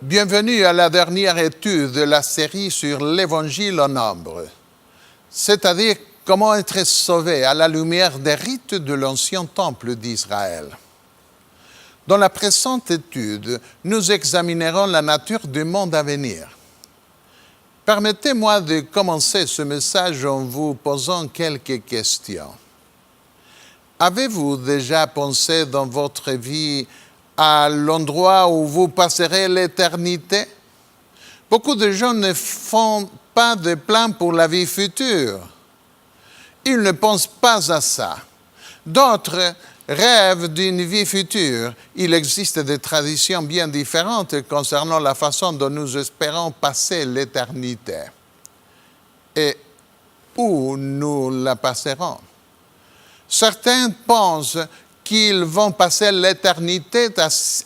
Bienvenue à la dernière étude de la série sur l'Évangile en nombre, c'est-à-dire comment être sauvé à la lumière des rites de l'ancien temple d'Israël. Dans la présente étude, nous examinerons la nature du monde à venir. Permettez-moi de commencer ce message en vous posant quelques questions. Avez-vous déjà pensé dans votre vie à l'endroit où vous passerez l'éternité? Beaucoup de gens ne font pas de plans pour la vie future. Ils ne pensent pas à ça. D'autres rêvent d'une vie future. Il existe des traditions bien différentes concernant la façon dont nous espérons passer l'éternité et où nous la passerons. Certains pensent qu'ils vont passer l'éternité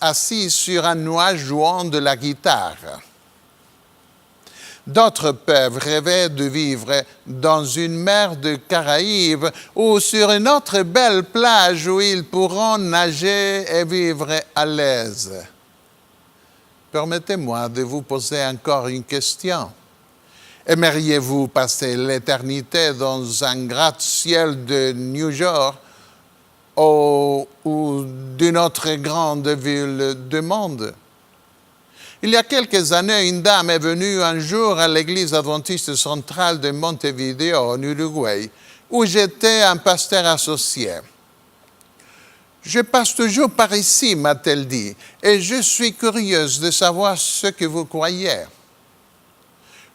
assis sur un nuage jouant de la guitare. D'autres peuvent rêver de vivre dans une mer de Caraïbes ou sur une autre belle plage où ils pourront nager et vivre à l'aise. Permettez-moi de vous poser encore une question. Aimeriez-vous passer l'éternité dans un gratte-ciel de New York ou d'une autre grande ville du monde? Il y a quelques années, une dame est venue un jour à l'église adventiste centrale de Montevideo, en Uruguay, où j'étais un pasteur associé. Je passe toujours par ici, m'a-t-elle dit, et je suis curieuse de savoir ce que vous croyez.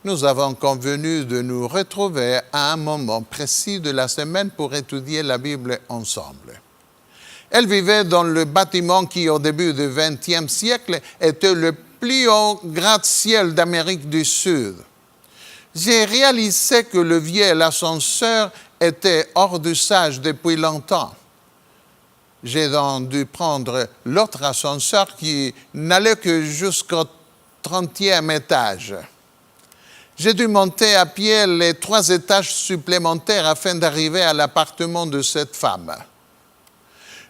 Nous avons convenu de nous retrouver à un moment précis de la semaine pour étudier la Bible ensemble. Elle vivait dans le bâtiment qui, au début du XXe siècle, était le plus haut gratte-ciel d'Amérique du Sud. J'ai réalisé que le vieil ascenseur était hors d'usage depuis longtemps. J'ai donc dû prendre l'autre ascenseur qui n'allait que jusqu'au 30e étage. J'ai dû monter à pied les 3 étages supplémentaires afin d'arriver à l'appartement de cette femme.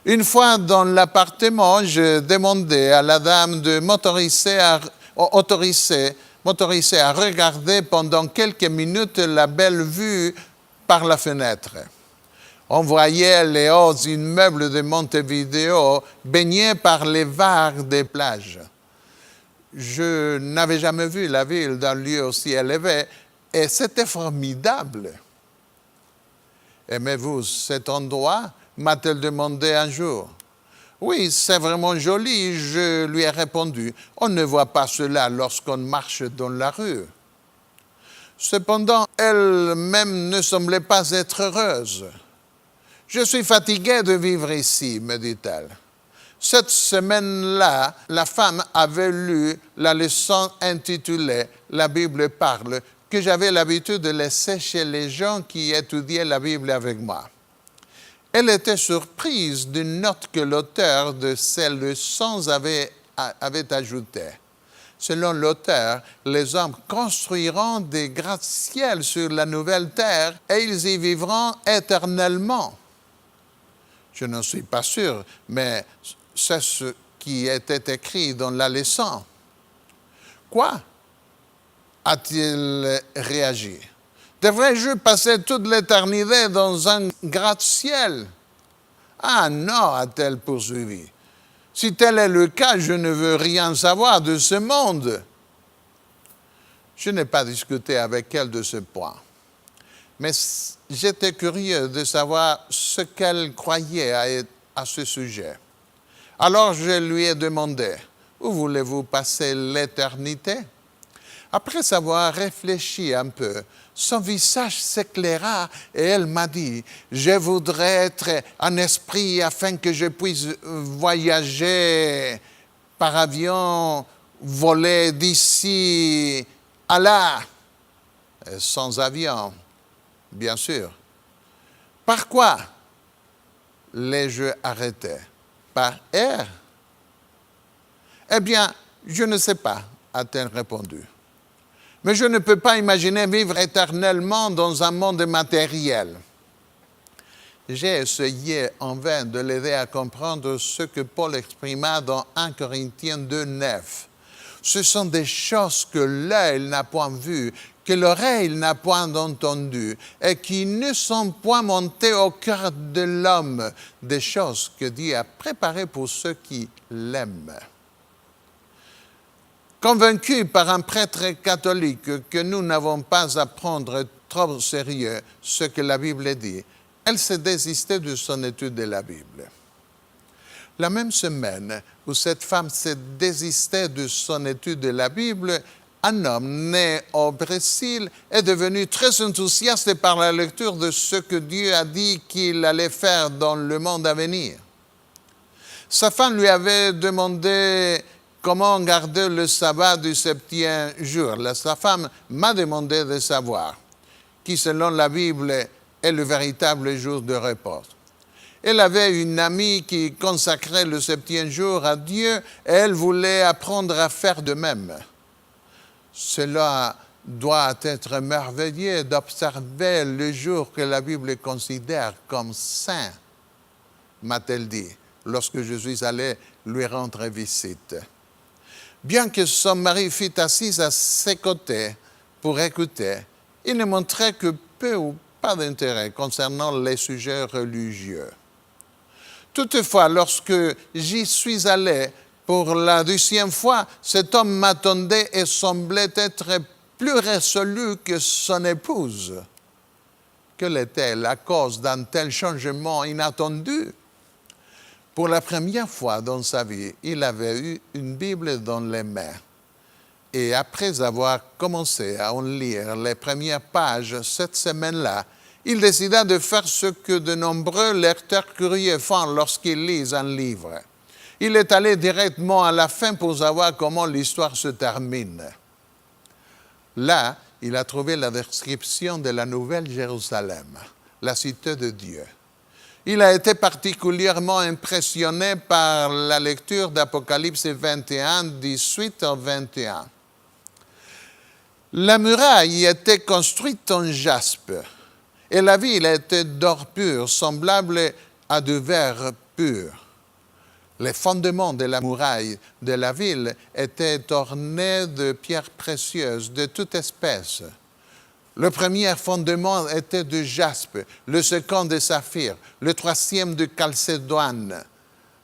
Une fois dans l'appartement, je demandais à la dame de m'autoriser à regarder pendant quelques minutes la belle vue par la fenêtre. On voyait les hauts immeubles de Montevideo baignés par les vagues des plages. Je n'avais jamais vu la ville d'un lieu aussi élevé et c'était formidable. Aimez-vous cet endroit? M'a-t-elle demandé un jour. Oui, c'est vraiment joli, je lui ai répondu. On ne voit pas cela lorsqu'on marche dans la rue. Cependant, elle-même ne semblait pas être heureuse. Je suis fatiguée de vivre ici, me dit-elle. Cette semaine-là, la femme avait lu la leçon intitulée « La Bible parle » que j'avais l'habitude de laisser chez les gens qui étudiaient la Bible avec moi. Elle était surprise d'une note que l'auteur de ces leçons avait ajoutée. Selon l'auteur, les hommes construiront des gratte-ciels sur la nouvelle terre et ils y vivront éternellement. Je n'en suis pas sûr, mais c'est ce qui était écrit dans la leçon. Quoi? A-t-il réagi? Devrais-je passer toute l'éternité dans un gratte-ciel? Ah non, a-t-elle poursuivi. Si tel est le cas, je ne veux rien savoir de ce monde. Je n'ai pas discuté avec elle de ce point. Mais j'étais curieux de savoir ce qu'elle croyait à ce sujet. Alors je lui ai demandé, où voulez-vous passer l'éternité? Après avoir réfléchi un peu, son visage s'éclaira et elle m'a dit « Je voudrais être un esprit afin que je puisse voyager par avion, voler d'ici à là, sans avion, bien sûr. » Par quoi l'ai-je arrêté? Par air? Eh bien, je ne sais pas, a-t-elle répondu. Mais je ne peux pas imaginer vivre éternellement dans un monde matériel. J'ai essayé en vain de l'aider à comprendre ce que Paul exprima dans 1 Corinthiens 2, 9. Ce sont des choses que l'œil n'a point vues, que l'oreille n'a point entendues, et qui ne sont point montées au cœur de l'homme, des choses que Dieu a préparées pour ceux qui l'aiment. Convaincu par un prêtre catholique que nous n'avons pas à prendre trop au sérieux ce que la Bible dit, elle s'est désistée de son étude de la Bible. La même semaine où cette femme s'est désistée de son étude de la Bible, un homme né au Brésil est devenu très enthousiaste par la lecture de ce que Dieu a dit qu'il allait faire dans le monde à venir. Sa femme lui avait demandé comment garder le sabbat du 7e jour. Sa femme m'a demandé de savoir qui, selon la Bible, est le véritable jour de repos. Elle avait une amie qui consacrait le 7e jour à Dieu et elle voulait apprendre à faire de même. Cela doit être merveilleux d'observer le jour que la Bible considère comme saint, m'a-t-elle dit, lorsque je suis allé lui rendre visite. Bien que son mari fût assis à ses côtés pour écouter, il ne montrait que peu ou pas d'intérêt concernant les sujets religieux. Toutefois, lorsque j'y suis allé pour la 2e fois, cet homme m'attendait et semblait être plus résolu que son épouse. Quelle était la cause d'un tel changement inattendu? Pour la première fois dans sa vie, il avait eu une Bible dans les mains. Et après avoir commencé à en lire les premières pages cette semaine-là, il décida de faire ce que de nombreux lecteurs curieux font lorsqu'ils lisent un livre. Il est allé directement à la fin pour savoir comment l'histoire se termine. Là, il a trouvé la description de la Nouvelle Jérusalem, la cité de Dieu. Il a été particulièrement impressionné par la lecture d'Apocalypse 21, 18 à 21. La muraille était construite en jaspe et la ville était d'or pur, semblable à du verre pur. Les fondements de la muraille de la ville étaient ornés de pierres précieuses de toute espèce. Le premier fondement était de jaspe, le second de saphir, le 3e de chalcédoine,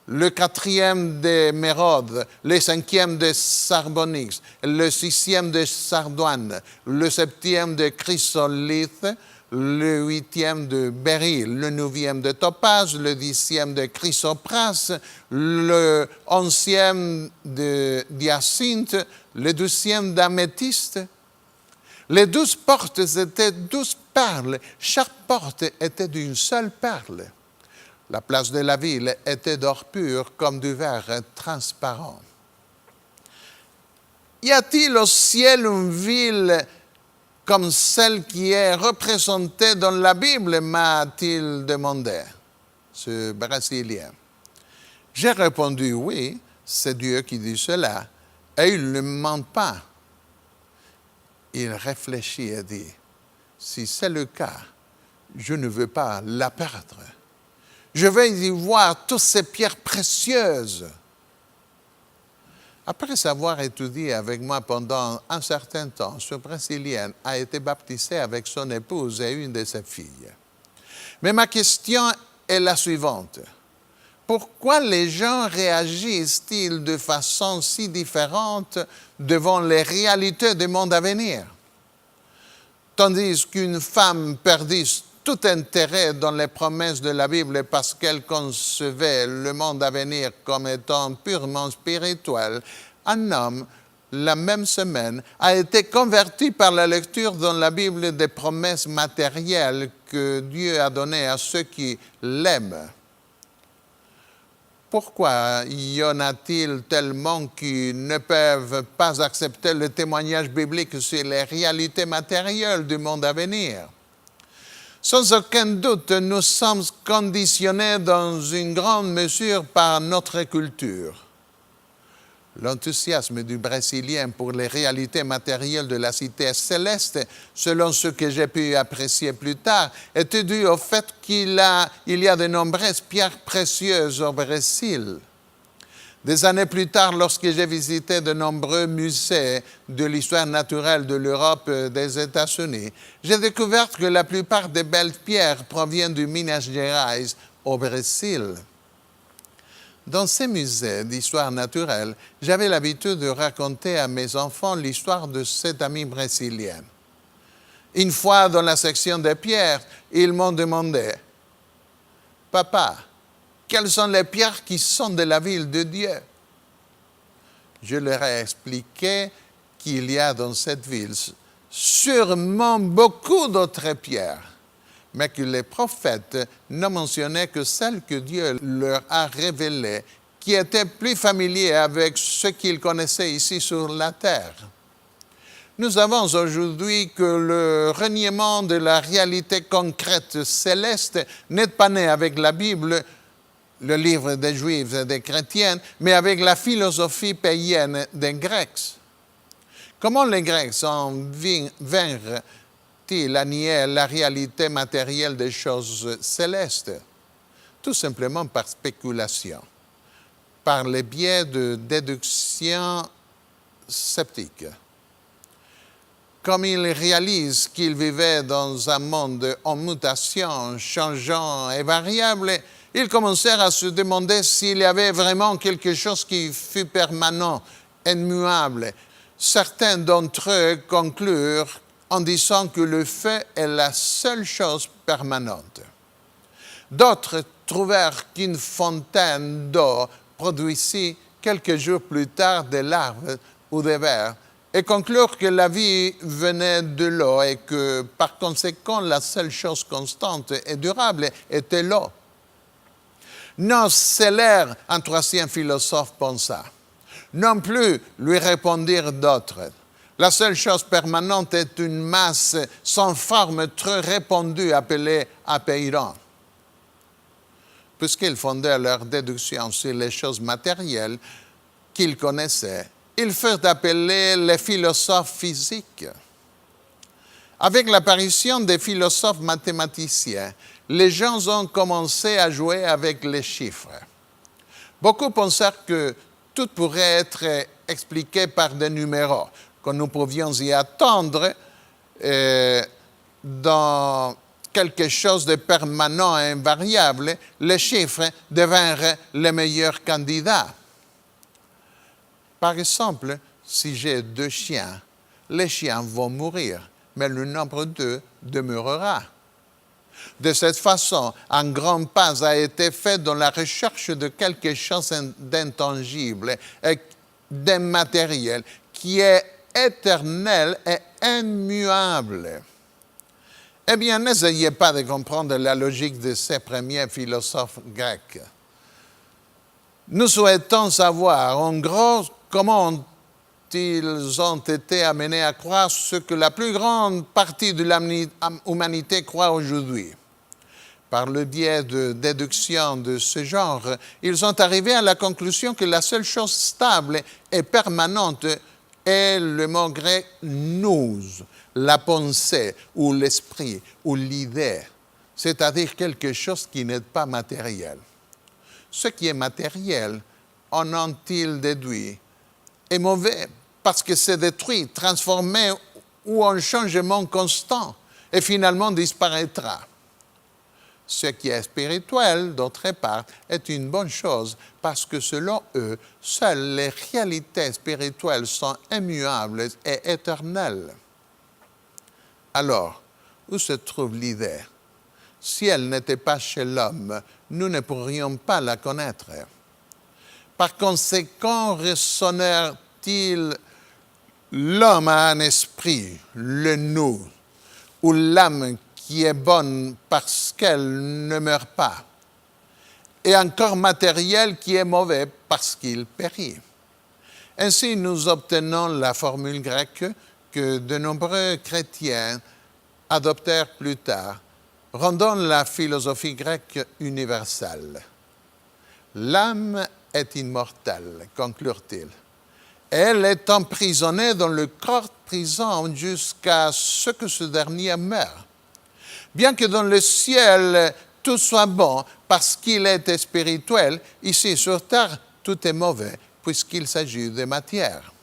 le 4e d'émeraude, le 5e de sarbonyx, le 6e de sardoine, le 7e de chrysolithe, le 8e de béryl, le 9e de topaze, le 10e de chrysoprase, le 11e de hyacinthe, le 12e d'améthyste. Les 12 portes étaient 12 perles. Chaque porte était d'une seule perle. La place de la ville était d'or pur comme du verre transparent. Y a-t-il au ciel une ville comme celle qui est représentée dans la Bible, m'a-t-il demandé, ce Brésilien. J'ai répondu oui, c'est Dieu qui dit cela, et il ne ment pas. Il réfléchit et dit, si c'est le cas, je ne veux pas la perdre. Je vais y voir toutes ces pierres précieuses. Après avoir étudié avec moi pendant un certain temps, ce Brésilien a été baptisé avec son épouse et une de ses filles. Mais ma question est la suivante. Pourquoi les gens réagissent-ils de façon si différente devant les réalités du monde à venir? Tandis qu'une femme perdit tout intérêt dans les promesses de la Bible parce qu'elle concevait le monde à venir comme étant purement spirituel, un homme, la même semaine, a été converti par la lecture dans la Bible des promesses matérielles que Dieu a données à ceux qui l'aiment. Pourquoi y en a-t-il tellement qui ne peuvent pas accepter le témoignage biblique sur les réalités matérielles du monde à venir? Sans aucun doute, nous sommes conditionnés dans une grande mesure par notre culture. L'enthousiasme du Brésilien pour les réalités matérielles de la cité céleste, selon ce que j'ai pu apprécier plus tard, était dû au fait qu'il y a de nombreuses pierres précieuses au Brésil. Des années plus tard, lorsque j'ai visité de nombreux musées de l'histoire naturelle de l'Europe et des États-Unis, j'ai découvert que la plupart des belles pierres proviennent du Minas Gerais au Brésil. Dans ces musées d'histoire naturelle, j'avais l'habitude de raconter à mes enfants l'histoire de cet ami brésilien. Une fois dans la section des pierres, ils m'ont demandé « Papa, quelles sont les pierres qui sont de la ville de Dieu ?» Je leur ai expliqué qu'il y a dans cette ville sûrement beaucoup d'autres pierres, mais que les prophètes ne mentionnaient que celles que Dieu leur a révélées, qui étaient plus familiers avec ce qu'ils connaissaient ici sur la terre. Nous savons aujourd'hui que le reniement de la réalité concrète céleste n'est pas né avec la Bible, le livre des Juifs et des chrétiens, mais avec la philosophie païenne des Grecs. Comment les Grecs en vinrent-ils à nier la réalité matérielle des choses célestes? Tout simplement par spéculation, par les biais de déduction sceptique. Comme ils réalisent qu'ils vivaient dans un monde en mutation, changeant et variable, ils commencèrent à se demander s'il y avait vraiment quelque chose qui fût permanent, immuable. Certains d'entre eux conclurent en disant que le feu est la seule chose permanente. D'autres trouvèrent qu'une fontaine d'eau produisit quelques jours plus tard des larves ou des vers et conclurent que la vie venait de l'eau et que par conséquent la seule chose constante et durable était l'eau. Noceller, un troisième philosophe, pensa. Non plus, lui répondirent d'autres. La seule chose permanente est une masse sans forme très répandue appelée apeiron. Puisqu'ils fondèrent leur déduction sur les choses matérielles qu'ils connaissaient, ils furent appelés les philosophes physiques. Avec l'apparition des philosophes mathématiciens, les gens ont commencé à jouer avec les chiffres. Beaucoup pensèrent que tout pourrait être expliqué par des numéros, que nous pouvions y attendre dans quelque chose de permanent et invariable, les chiffres devinrent les meilleurs candidats. Par exemple, si j'ai 2 chiens, les chiens vont mourir, mais le nombre d'eux demeurera. De cette façon, un grand pas a été fait dans la recherche de quelque chose d'intangible et d'immatériel qui est éternel et immuable. Eh bien, n'essayez pas de comprendre la logique de ces premiers philosophes grecs. Nous souhaitons savoir, en gros, comment ils ont été amenés à croire ce que la plus grande partie de l'humanité croit aujourd'hui. Par le biais de déduction de ce genre, ils sont arrivés à la conclusion que la seule chose stable et permanente est le mot grec « nous », la pensée ou l'esprit ou l'idée, c'est-à-dire quelque chose qui n'est pas matériel. Ce qui est matériel, en ont-ils déduit, est mauvais parce que c'est détruit, transformé ou en changement constant et finalement disparaîtra. Ce qui est spirituel, d'autre part, est une bonne chose parce que selon eux, seules les réalités spirituelles sont immuables et éternelles. Alors, où se trouve l'idée? Si elle n'était pas chez l'homme, nous ne pourrions pas la connaître. Par conséquent, raisonnèrent-ils, l'homme a un esprit, le nous, ou l'âme qui est bonne parce qu'elle ne meurt pas, et un corps matériel qui est mauvais parce qu'il périt. Ainsi, nous obtenons la formule grecque que de nombreux chrétiens adoptèrent plus tard, rendant la philosophie grecque universelle. L'âme est immortelle, conclurent-ils. Elle est emprisonnée dans le corps prison jusqu'à ce que ce dernier meure. Bien que dans le ciel tout soit bon parce qu'il est spirituel, ici sur terre tout est mauvais puisqu'il s'agit de matière.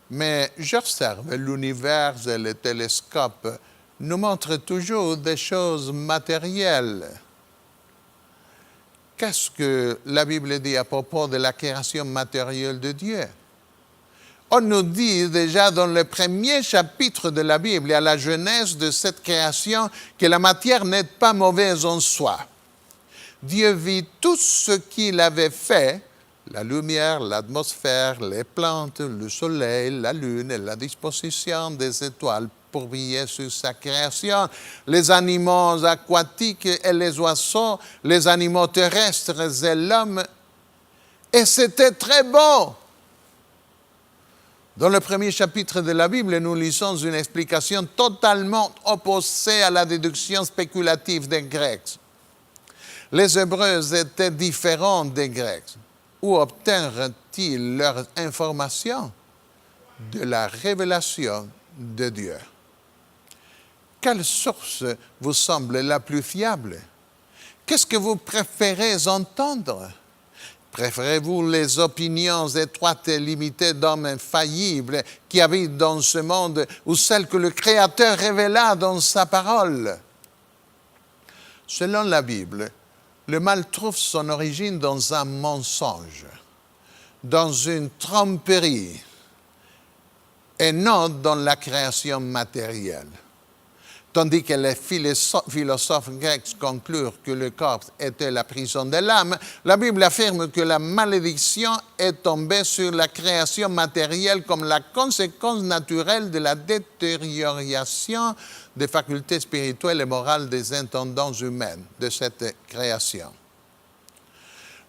Mais j'observe l'univers et le télescope nous montrent toujours des choses matérielles. Qu'est-ce que la Bible dit à propos de la création matérielle de Dieu? On nous dit déjà dans le premier chapitre de la Bible, à la genèse de cette création, que la matière n'est pas mauvaise en soi. Dieu vit tout ce qu'il avait fait, la lumière, l'atmosphère, les plantes, le soleil, la lune et la disposition des étoiles pour briller sur sa création, les animaux aquatiques et les oiseaux, les animaux terrestres et l'homme. Et c'était très beau. Dans le premier chapitre de la Bible, nous lisons une explication totalement opposée à la déduction spéculative des Grecs. Les Hébreux étaient différents des Grecs. Où obtinrent-ils leur information? De la révélation de Dieu. Quelle source vous semble la plus fiable? Qu'est-ce que vous préférez entendre? Préférez-vous les opinions étroites et limitées d'hommes infaillibles qui habitent dans ce monde ou celles que le Créateur révéla dans sa parole? Selon la Bible, le mal trouve son origine dans un mensonge, dans une tromperie, et non dans la création matérielle. Tandis que les philosophes grecs conclurent que le corps était la prison de l'âme, la Bible affirme que la malédiction est tombée sur la création matérielle comme la conséquence naturelle de la détérioration des facultés spirituelles et morales des intendants humains de cette création.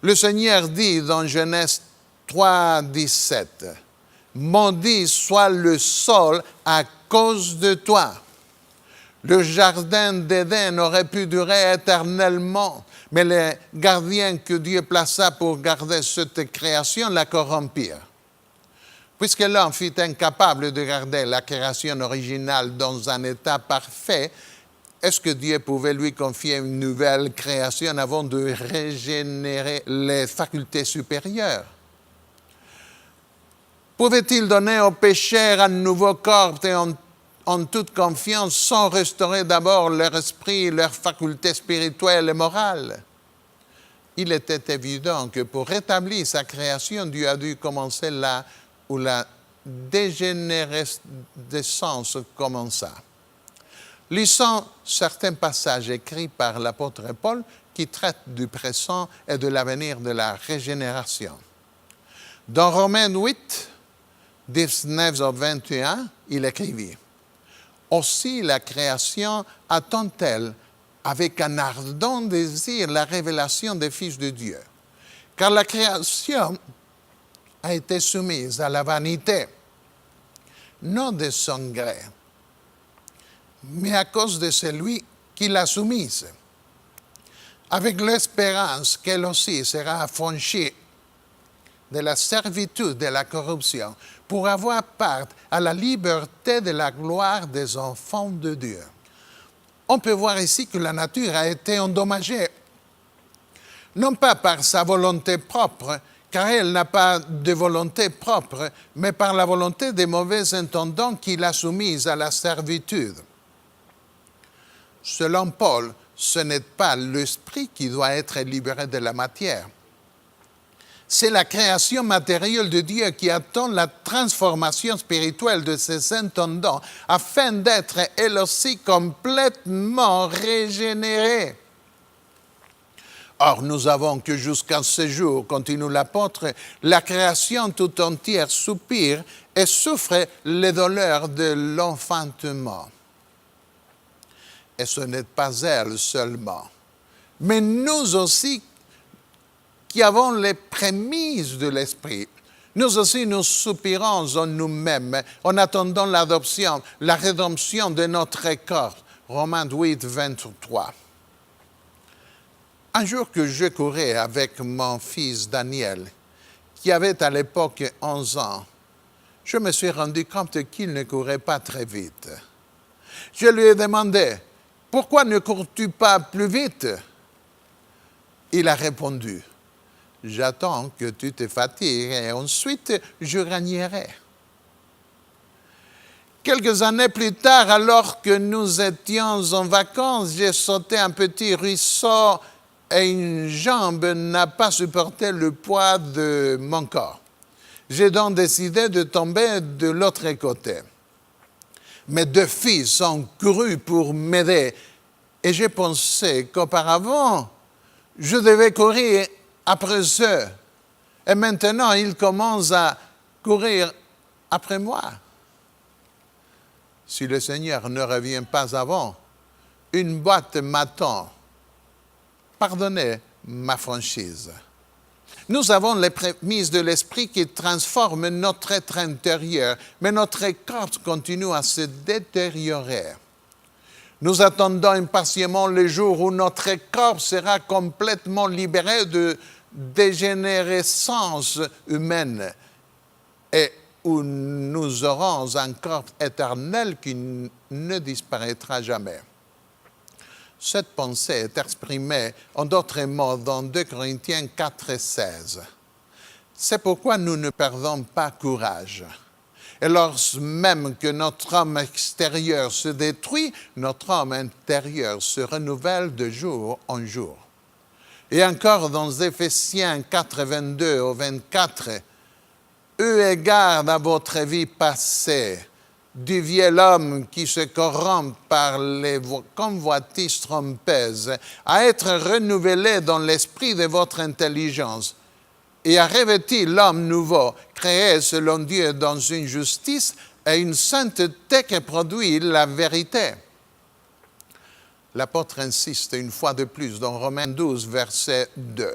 Le Seigneur dit dans Genèse 3, 17, « Maudit soit le sol à cause de toi. » Le jardin d'Éden aurait pu durer éternellement, mais les gardiens que Dieu plaça pour garder cette création la corrompirent. Puisque l'homme fut incapable de garder la création originale dans un état parfait, est-ce que Dieu pouvait lui confier une nouvelle création avant de régénérer les facultés supérieures? Pouvait-il donner aux pécheurs un nouveau corps et en toute confiance sans restaurer d'abord leur esprit, leurs facultés spirituelles et morales? Il était évident que pour rétablir sa création, Dieu a dû commencer là où la dégénérescence commença. Lisons certains passages écrits par l'apôtre Paul qui traitent du présent et de l'avenir de la régénération. Dans Romains 8, 19 au 21, il écrivit: « Aussi la création attend-elle avec un ardent désir la révélation des fils de Dieu. Car la création a été soumise à la vanité, non de son gré, mais à cause de celui qui l'a soumise, avec l'espérance qu'elle aussi sera affranchie de la servitude de la corruption, pour avoir part à la liberté de la gloire des enfants de Dieu. » On peut voir ici que la nature a été endommagée, non pas par sa volonté propre, car elle n'a pas de volonté propre, mais par la volonté des mauvais intendants qui l'a soumise à la servitude. Selon Paul, ce n'est pas l'esprit qui doit être libéré de la matière. C'est la création matérielle de Dieu qui attend la transformation spirituelle de ses intendants afin d'être elle aussi complètement régénérée. Or, nous avons que jusqu'à ce jour, continue l'apôtre, la création tout entière soupire et souffre les douleurs de l'enfantement. Et ce n'est pas elle seulement, mais nous aussi qui avons les prémices de l'Esprit. Nous aussi, nous soupirons en nous-mêmes en attendant l'adoption, la rédemption de notre corps. Romains 8, 23. Un jour que je courais avec mon fils Daniel, qui avait à l'époque 11 ans, je me suis rendu compte qu'il ne courait pas très vite. Je lui ai demandé, « Pourquoi ne cours-tu pas plus vite ?» Il a répondu, « j'attends que tu te fatigues et ensuite je régnerai. Quelques années plus tard, alors que nous étions en vacances, j'ai sauté un petit ruisseau et une jambe n'a pas supporté le poids de mon corps. J'ai donc décidé de tomber de l'autre côté. Mes deux fils ont couru pour m'aider et j'ai pensé qu'auparavant, je devais courir après eux. Et maintenant, ils commencent à courir après moi. Si le Seigneur ne revient pas avant, une boîte m'attend. Pardonnez ma franchise. Nous avons les prémices de l'Esprit qui transforment notre être intérieur, mais notre corps continue à se détériorer. Nous attendons impatiemment le jour où notre corps sera complètement libéré de dégénérescence humaine et où nous aurons un corps éternel qui ne disparaîtra jamais. Cette pensée est exprimée en d'autres mots dans 2 Corinthiens 4, 16. C'est pourquoi nous ne perdons pas courage. Et lorsque même que notre homme extérieur se détruit, notre homme intérieur se renouvelle de jour en jour. Et encore dans Éphésiens 4, 22 au 24, « Eu égard à votre vie passée, du vieil homme qui se corrompt par les convoitises trompeuses, à être renouvelé dans l'esprit de votre intelligence, et à revêtir l'homme nouveau, créé selon Dieu dans une justice et une sainteté qui produit la vérité. » L'apôtre insiste une fois de plus dans Romains 12, verset 2.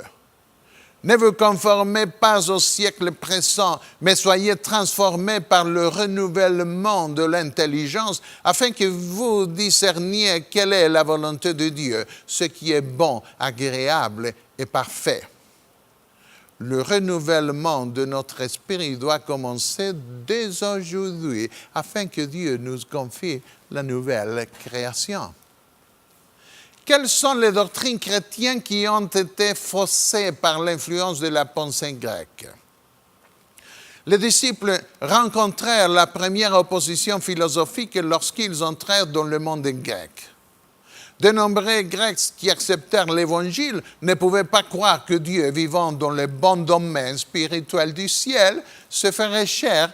Ne vous conformez pas au siècle présent, mais soyez transformés par le renouvellement de l'intelligence, afin que vous discerniez quelle est la volonté de Dieu, ce qui est bon, agréable et parfait. Le renouvellement de notre esprit doit commencer dès aujourd'hui, afin que Dieu nous confie la nouvelle création. Quelles sont les doctrines chrétiennes qui ont été faussées par l'influence de la pensée grecque? Les disciples rencontrèrent la première opposition philosophique lorsqu'ils entrèrent dans le monde grec. De nombreux Grecs qui acceptèrent l'Évangile ne pouvaient pas croire que Dieu, vivant dans le bon domaine spirituel du ciel, se ferait chair,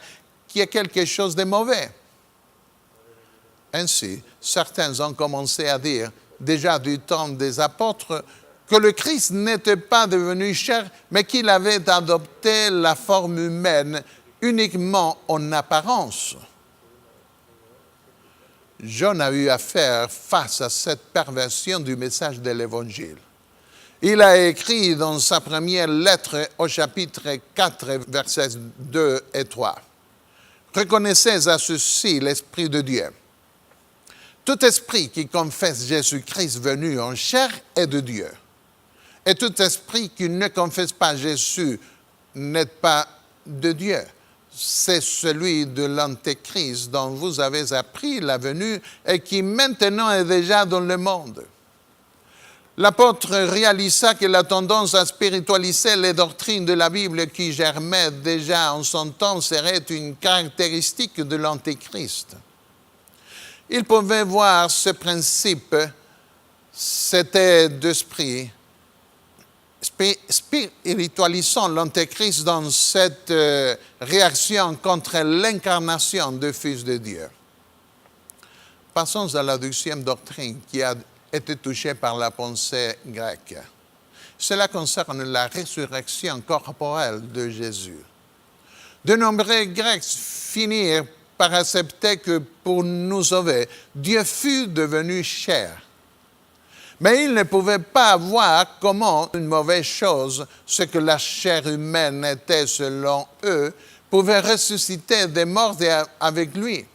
qu'il y ait quelque chose de mauvais. Ainsi, certains ont commencé à dire, déjà du temps des apôtres, que le Christ n'était pas devenu chair, mais qu'il avait adopté la forme humaine uniquement en apparence. Jean a eu à faire face à cette perversion du message de l'Évangile. Il a écrit dans sa première lettre au chapitre 4, versets 2 et 3. « Reconnaissez à ceci l'Esprit de Dieu. Tout esprit qui confesse Jésus-Christ venu en chair est de Dieu. Et tout esprit qui ne confesse pas Jésus n'est pas de Dieu. C'est celui de l'Antéchrist dont vous avez appris la venue et qui maintenant est déjà dans le monde. » L'apôtre réalisa que la tendance à spiritualiser les doctrines de la Bible qui germaient déjà en son temps serait une caractéristique de l'Antéchrist. Il pouvait voir ce principe, cet état d'esprit, spiritualisant l'Antéchrist dans cette réaction contre l'incarnation du Fils de Dieu. Passons à la deuxième doctrine qui a été touchée par la pensée grecque. Cela concerne la résurrection corporelle de Jésus. De nombreux Grecs finirent par accepter que pour nous sauver, Dieu fut devenu chair. Mais ils ne pouvaient pas voir comment une mauvaise chose, ce que la chair humaine était selon eux, pouvait ressusciter des morts avec lui.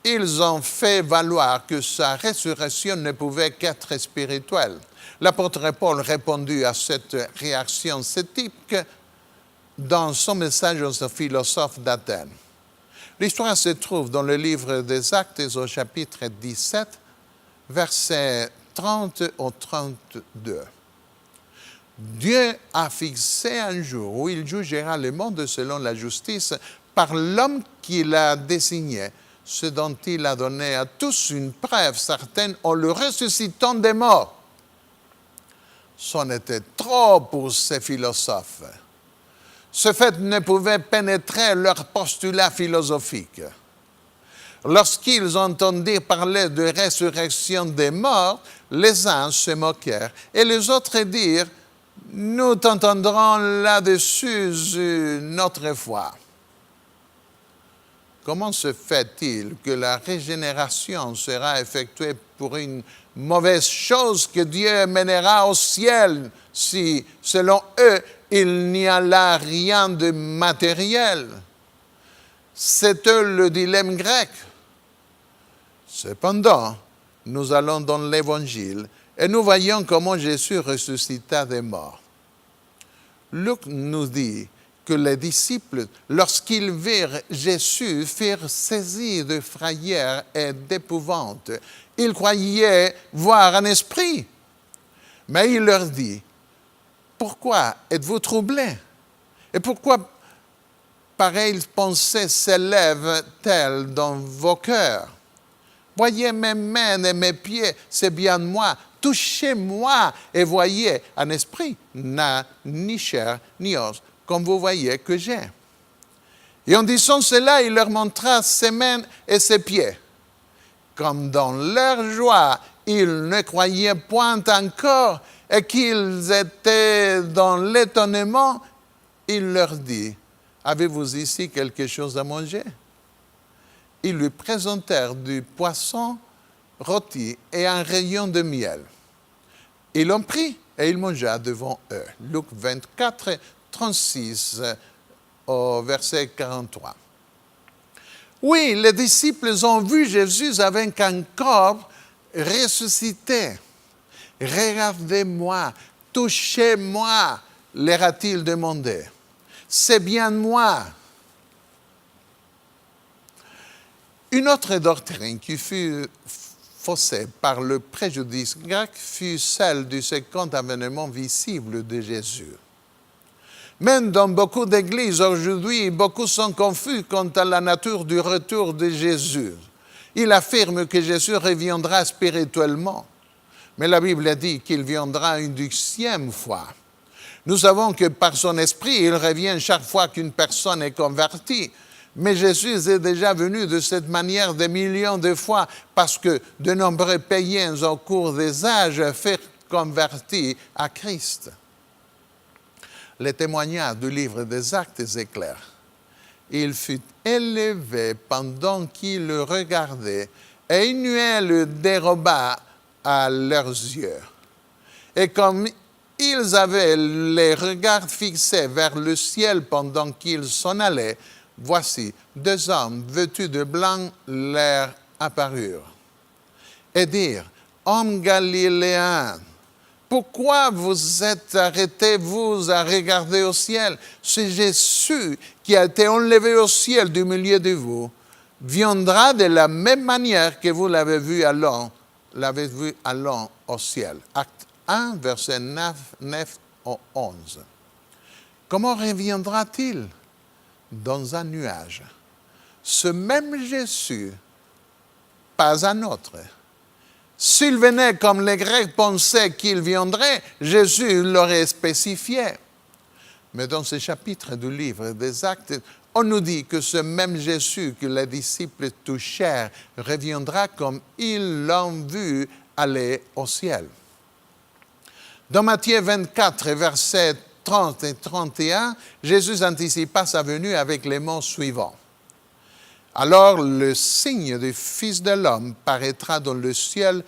Ils ont fait valoir que sa résurrection ne pouvait qu'être spirituelle. L'apôtre Paul répondit à cette réaction sceptique dans son message aux philosophes d'Athènes. L'histoire se trouve dans le livre des Actes au chapitre 17, versets 30 au 32. Dieu a fixé un jour où il jugera le monde selon la justice par l'homme qu'il a désigné, ce dont il a donné à tous une preuve certaine en le ressuscitant des morts. C'en était trop pour ces philosophes. Ce fait ne pouvait pénétrer leur postulat philosophique. Lorsqu'ils entendirent parler de résurrection des morts, les uns se moquèrent et les autres dirent « Nous t'entendrons là-dessus une autre fois ». Comment se fait-il que la régénération sera effectuée pour une mauvaise chose que Dieu mènera au ciel si, selon eux, il n'y a là rien de matériel? C'était le dilemme grec. Cependant, nous allons dans l'Évangile et nous voyons comment Jésus ressuscita des morts. Luc nous dit que les disciples, lorsqu'ils virent Jésus, furent saisis de frayeur et d'épouvante. Ils croyaient voir un esprit. Mais il leur dit, « Pourquoi êtes-vous troublés? Et pourquoi pareilles pensées s'élèvent-elles dans vos cœurs? Voyez mes mains et mes pieds, c'est bien moi. Touchez-moi et voyez, un esprit n'a ni chair ni os, comme vous voyez que j'ai. » Et en disant cela, il leur montra ses mains et ses pieds. Comme dans leur joie, ils ne croyaient point encore et qu'ils étaient dans l'étonnement, il leur dit, « Avez-vous ici quelque chose à manger? » Ils lui présentèrent du poisson rôti et un rayon de miel. Il l'ont pris et il mangea devant eux. Luc 24, 36 au verset 43. Oui, les disciples ont vu Jésus avec un corps ressuscité. « Regardez-moi, touchez-moi », leur a-t-il demandé. « C'est bien moi. » Une autre doctrine qui fut faussée par le préjudice grec fut celle du second avènement visible de Jésus. Même dans beaucoup d'églises aujourd'hui, beaucoup sont confus quant à la nature du retour de Jésus. Il affirme que Jésus reviendra spirituellement, mais la Bible dit qu'il viendra une 12e fois. Nous savons que par son esprit, il revient chaque fois qu'une personne est convertie. Mais Jésus est déjà venu de cette manière des millions de fois parce que de nombreux païens au cours des âges furent convertis à Christ. Le témoignage du livre des Actes est clair. Il fut élevé pendant qu'ils le regardaient et une nuée le déroba à leurs yeux. Et comme ils avaient les regards fixés vers le ciel pendant qu'ils s'en allaient, voici, 2 hommes vêtus de blanc leur apparurent et dirent, « Hommes galiléens, pourquoi vous êtes arrêtés, vous, à regarder au ciel? C'est Jésus qui a été enlevé au ciel du milieu de vous, viendra de la même manière que vous l'avez vu allant au ciel. » Acte 1, verset 9 au 11. Comment reviendra-t-il? Dans un nuage. Ce même Jésus, pas un autre. S'il venait comme les Grecs pensaient qu'il viendrait, Jésus l'aurait spécifié. Mais dans ce chapitre du livre des Actes, on nous dit que ce même Jésus que les disciples touchèrent reviendra comme ils l'ont vu aller au ciel. Dans Matthieu 24, versets 30 et 31, Jésus anticipa sa venue avec les mots suivants. « Alors le signe du Fils de l'homme paraîtra dans le ciel,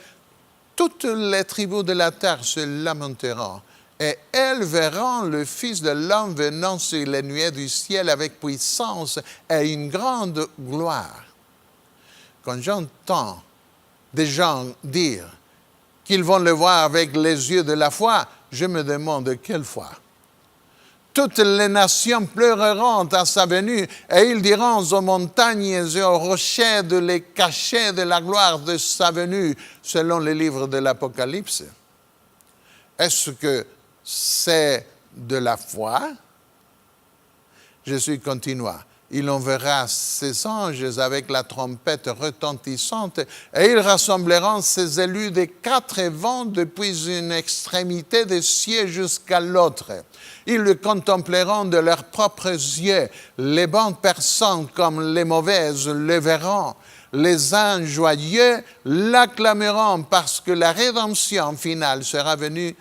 toutes les tribus de la terre se lamenteront, et elles verront le Fils de l'homme venant sur les nuées du ciel avec puissance et une grande gloire. » Quand j'entends des gens dire qu'ils vont le voir avec les yeux de la foi, je me demande quelle foi. Toutes les nations pleureront à sa venue et ils diront aux montagnes et aux rochers de les cacher de la gloire de sa venue, selon le livre de l'Apocalypse. Est-ce que c'est de la foi. Jésus continua. Il enverra ses anges avec la trompette retentissante et ils rassembleront ses élus des quatre vents depuis une extrémité des cieux jusqu'à l'autre. Ils le contempleront de leurs propres yeux. Les bonnes personnes comme les mauvaises le verront. Les anges joyeux l'acclameront parce que la rédemption finale sera venue.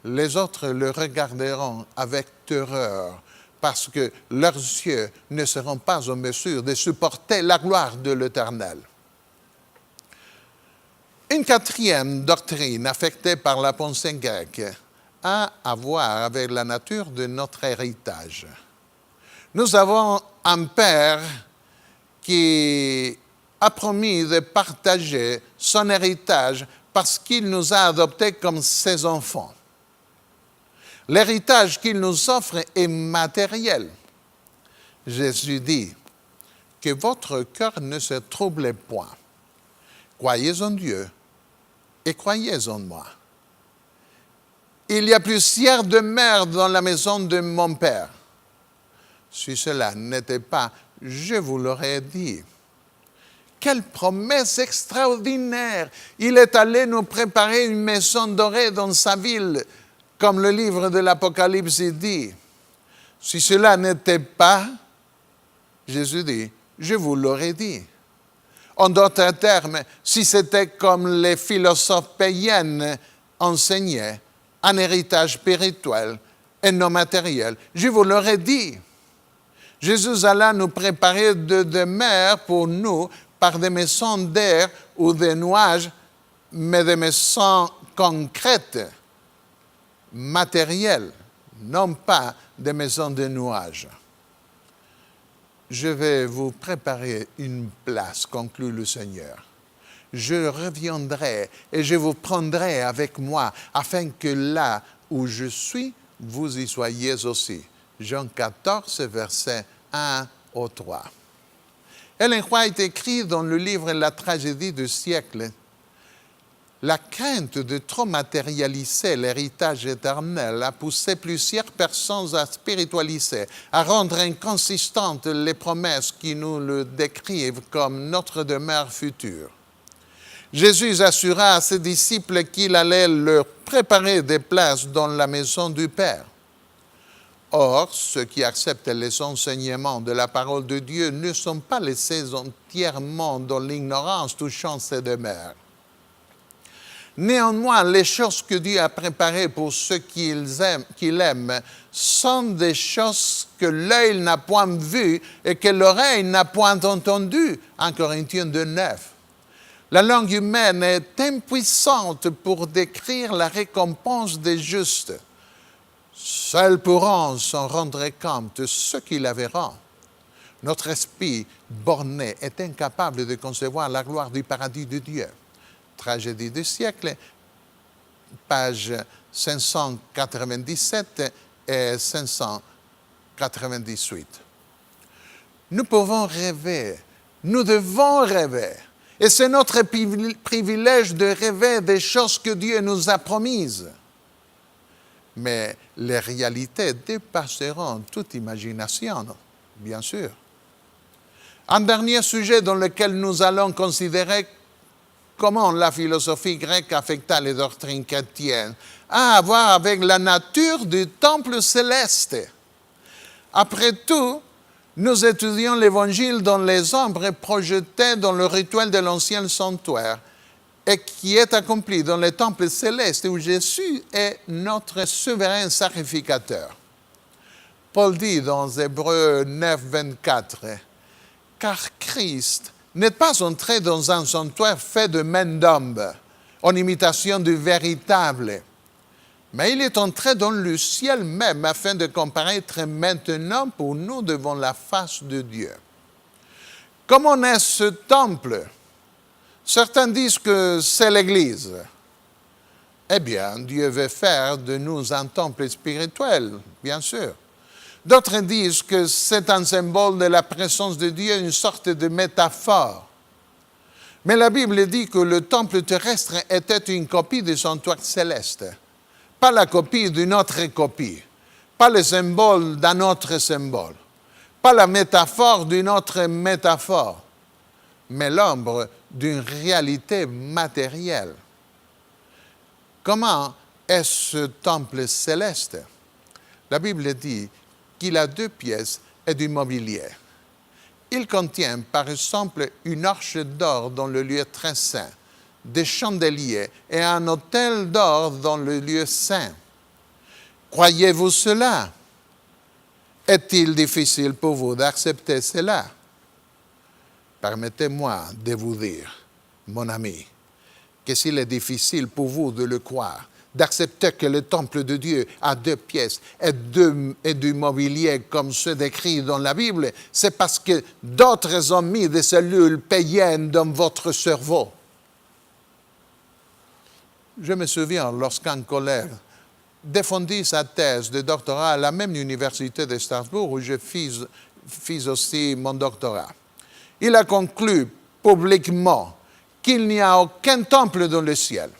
Les autres le regarderont avec terreur, parce que leurs yeux ne seront pas en mesure de supporter la gloire de l'Éternel. Une quatrième doctrine affectée par la pensée grecque a à voir avec la nature de notre héritage. Nous avons un Père qui a promis de partager son héritage parce qu'il nous a adoptés comme ses enfants. L'héritage qu'il nous offre est matériel. Jésus dit que votre cœur ne se trouble point. Croyez en Dieu et croyez en moi. Il y a plusieurs demeures dans la maison de mon Père. Si cela n'était pas, je vous l'aurais dit. Quelle promesse extraordinaire! Il est allé nous préparer une maison dorée dans sa ville, comme le livre de l'Apocalypse dit. Si cela n'était pas, Jésus dit, je vous l'aurais dit. En d'autres termes, si c'était comme les philosophes païens enseignaient, un héritage spirituel et non matériel, je vous l'aurais dit. Jésus alla nous préparer de demeures pour nous par des maisons d'air ou de nuages, mais des maisons concrètes, matérielles, non pas des maisons de nuages. Je vais vous préparer une place, conclut le Seigneur. Je reviendrai et je vous prendrai avec moi, afin que là où je suis, vous y soyez aussi. Jean 14, versets 1 au 3. Ellen White écrit dans le livre La tragédie du siècle, la crainte de trop matérialiser l'héritage éternel a poussé plusieurs personnes à spiritualiser, à rendre inconsistantes les promesses qui nous le décrivent comme notre demeure future. Jésus assura à ses disciples qu'il allait leur préparer des places dans la maison du Père. Or, ceux qui acceptent les enseignements de la parole de Dieu ne sont pas laissés entièrement dans l'ignorance touchant ces demeures. Néanmoins, les choses que Dieu a préparées pour ceux qu'il aime sont des choses que l'œil n'a point vues et que l'oreille n'a point entendues. 1 Corinthiens 2,9. La langue humaine est impuissante pour décrire la récompense des justes. Seuls pourront s'en rendre compte ceux qui la verront. Notre esprit borné est incapable de concevoir la gloire du paradis de Dieu. Tragédie du siècle, page 597 et 598. Nous pouvons rêver, nous devons rêver. Et c'est notre privilège de rêver des choses que Dieu nous a promises. Mais les réalités dépasseront toute imagination, bien sûr. Un dernier sujet dans lequel nous allons considérer comment la philosophie grecque affecta les doctrines chrétiennes a à voir avec la nature du temple céleste. Après tout, nous étudions l'Évangile dans les ombres projetées dans le rituel de l'ancien sanctuaire et qui est accompli dans le temple céleste où Jésus est notre souverain sacrificateur. Paul dit dans Hébreux 9, 24, « Car Christ n'est pas entré dans un sanctuaire fait de main d'homme, en imitation du véritable, mais il est entré dans le ciel même afin de comparaître maintenant pour nous devant la face de Dieu. » Comment est ce temple? Certains disent que c'est l'Église. Eh bien, Dieu veut faire de nous un temple spirituel, bien sûr. D'autres disent que c'est un symbole de la présence de Dieu, une sorte de métaphore. Mais la Bible dit que le temple terrestre était une copie du sanctuaire céleste. pas la copie d'une autre copie, pas le symbole d'un autre symbole, pas la métaphore d'une autre métaphore, mais l'ombre d'une réalité matérielle. Comment est ce temple céleste? La Bible dit qu'il a 2 pièces et du mobilier. Il contient par exemple une arche d'or dans le lieu très saint, des chandeliers et un autel d'or dans le lieu saint. Croyez-vous cela? Est-il difficile pour vous d'accepter cela? Permettez-moi de vous dire, mon ami, que s'il est difficile pour vous de le croire, d'accepter que le temple de Dieu a 2 pièces et du mobilier comme ceux décrits dans la Bible, c'est parce que d'autres ont mis des cellules païennes dans votre cerveau. Je me souviens lorsqu'un collègue défendit sa thèse de doctorat à la même université de Strasbourg où je fis aussi mon doctorat. Il a conclu publiquement qu'il n'y a aucun temple dans le ciel.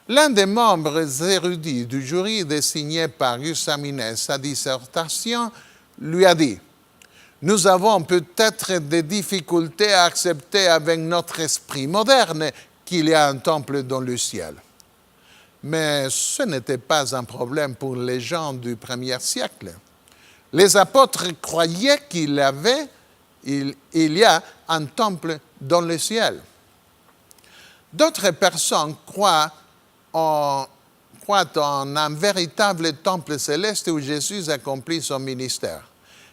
L'un des membres érudits du jury désigné par examiner sa dissertation lui a dit « Nous avons peut-être des difficultés à accepter avec notre esprit moderne qu'il y a un temple dans le ciel. » Mais ce n'était pas un problème pour les gens du 1er siècle. Les apôtres croyaient qu'il y a un temple dans le ciel. D'autres personnes croient en un véritable temple céleste où Jésus accomplit son ministère.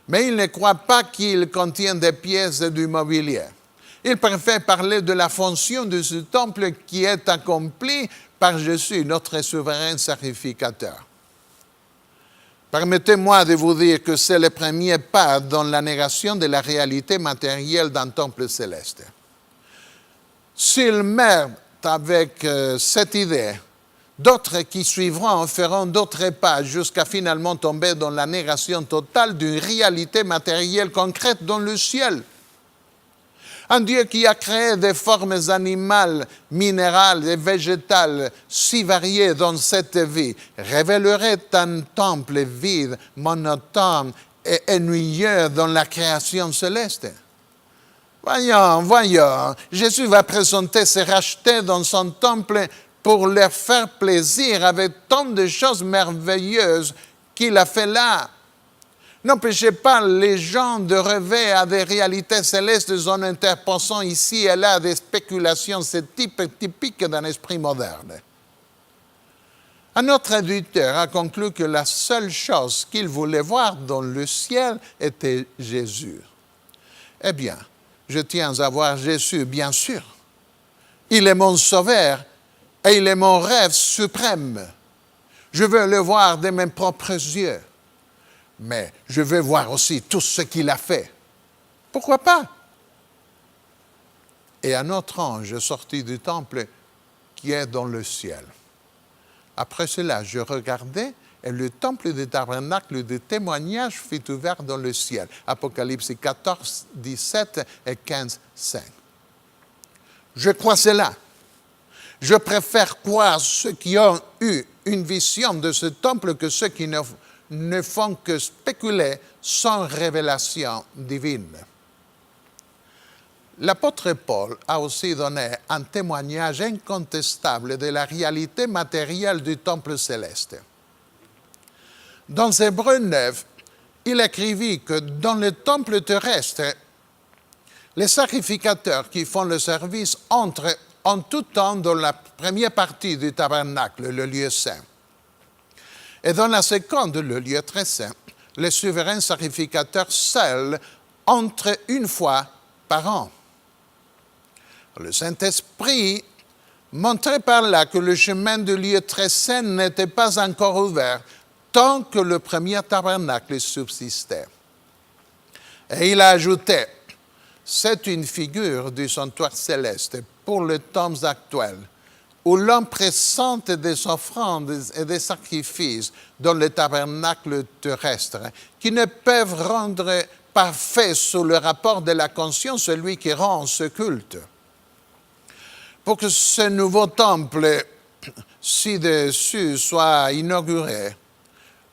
Mais ils ne croient pas qu'il contienne des pièces et du mobilier. Ils préfèrent parler de la fonction de ce temple qui est accompli par Jésus, notre souverain sacrificateur. Permettez-moi de vous dire que c'est le premier pas dans la négation de la réalité matérielle d'un temple céleste. S'ils meurent avec cette idée, d'autres qui suivront feront d'autres pas jusqu'à finalement tomber dans la négation totale d'une réalité matérielle concrète dans le ciel. Un Dieu qui a créé des formes animales, minérales et végétales si variées dans cette vie révélerait un temple vide, monotone et ennuyeux dans la création céleste. Voyons, Jésus va présenter ses rachetés dans son temple pour leur faire plaisir avec tant de choses merveilleuses qu'il a fait là. N'empêchez pas les gens de rêver à des réalités célestes en interposant ici et là des spéculations typiques d'un esprit moderne. Un autre éditeur a conclu que la seule chose qu'il voulait voir dans le ciel était Jésus. Eh bien, je tiens à voir Jésus, bien sûr. Il est mon sauveur et il est mon rêve suprême. Je veux le voir de mes propres yeux. Mais je veux voir aussi tout ce qu'il a fait. Pourquoi pas? Et un autre ange sortit du temple qui est dans le ciel. Après cela, je regardais et le temple du tabernacle de témoignage fut ouvert dans le ciel. Apocalypse 14, 17 et 15, 5. Je crois cela. Je préfère croire ceux qui ont eu une vision de ce temple que ceux qui ne font que spéculer sans révélation divine. L'apôtre Paul a aussi donné un témoignage incontestable de la réalité matérielle du temple céleste. Dans Hébreux 9, il écrivit que dans le temple terrestre, les sacrificateurs qui font le service entrent en tout temps dans la première partie du tabernacle, le lieu saint. Et dans la seconde, le lieu très saint, les souverains sacrificateurs seuls entrent une fois par an. Le Saint-Esprit montrait par là que le chemin du lieu très saint n'était pas encore ouvert tant que le premier tabernacle subsistait. Et il a ajouté, c'est une figure du sanctuaire céleste pour les temps actuels, où l'homme présente des offrandes et des sacrifices dans le tabernacle terrestre, qui ne peuvent rendre parfait sous le rapport de la conscience celui qui rend ce culte. Pour que ce nouveau temple ci-dessus soit inauguré,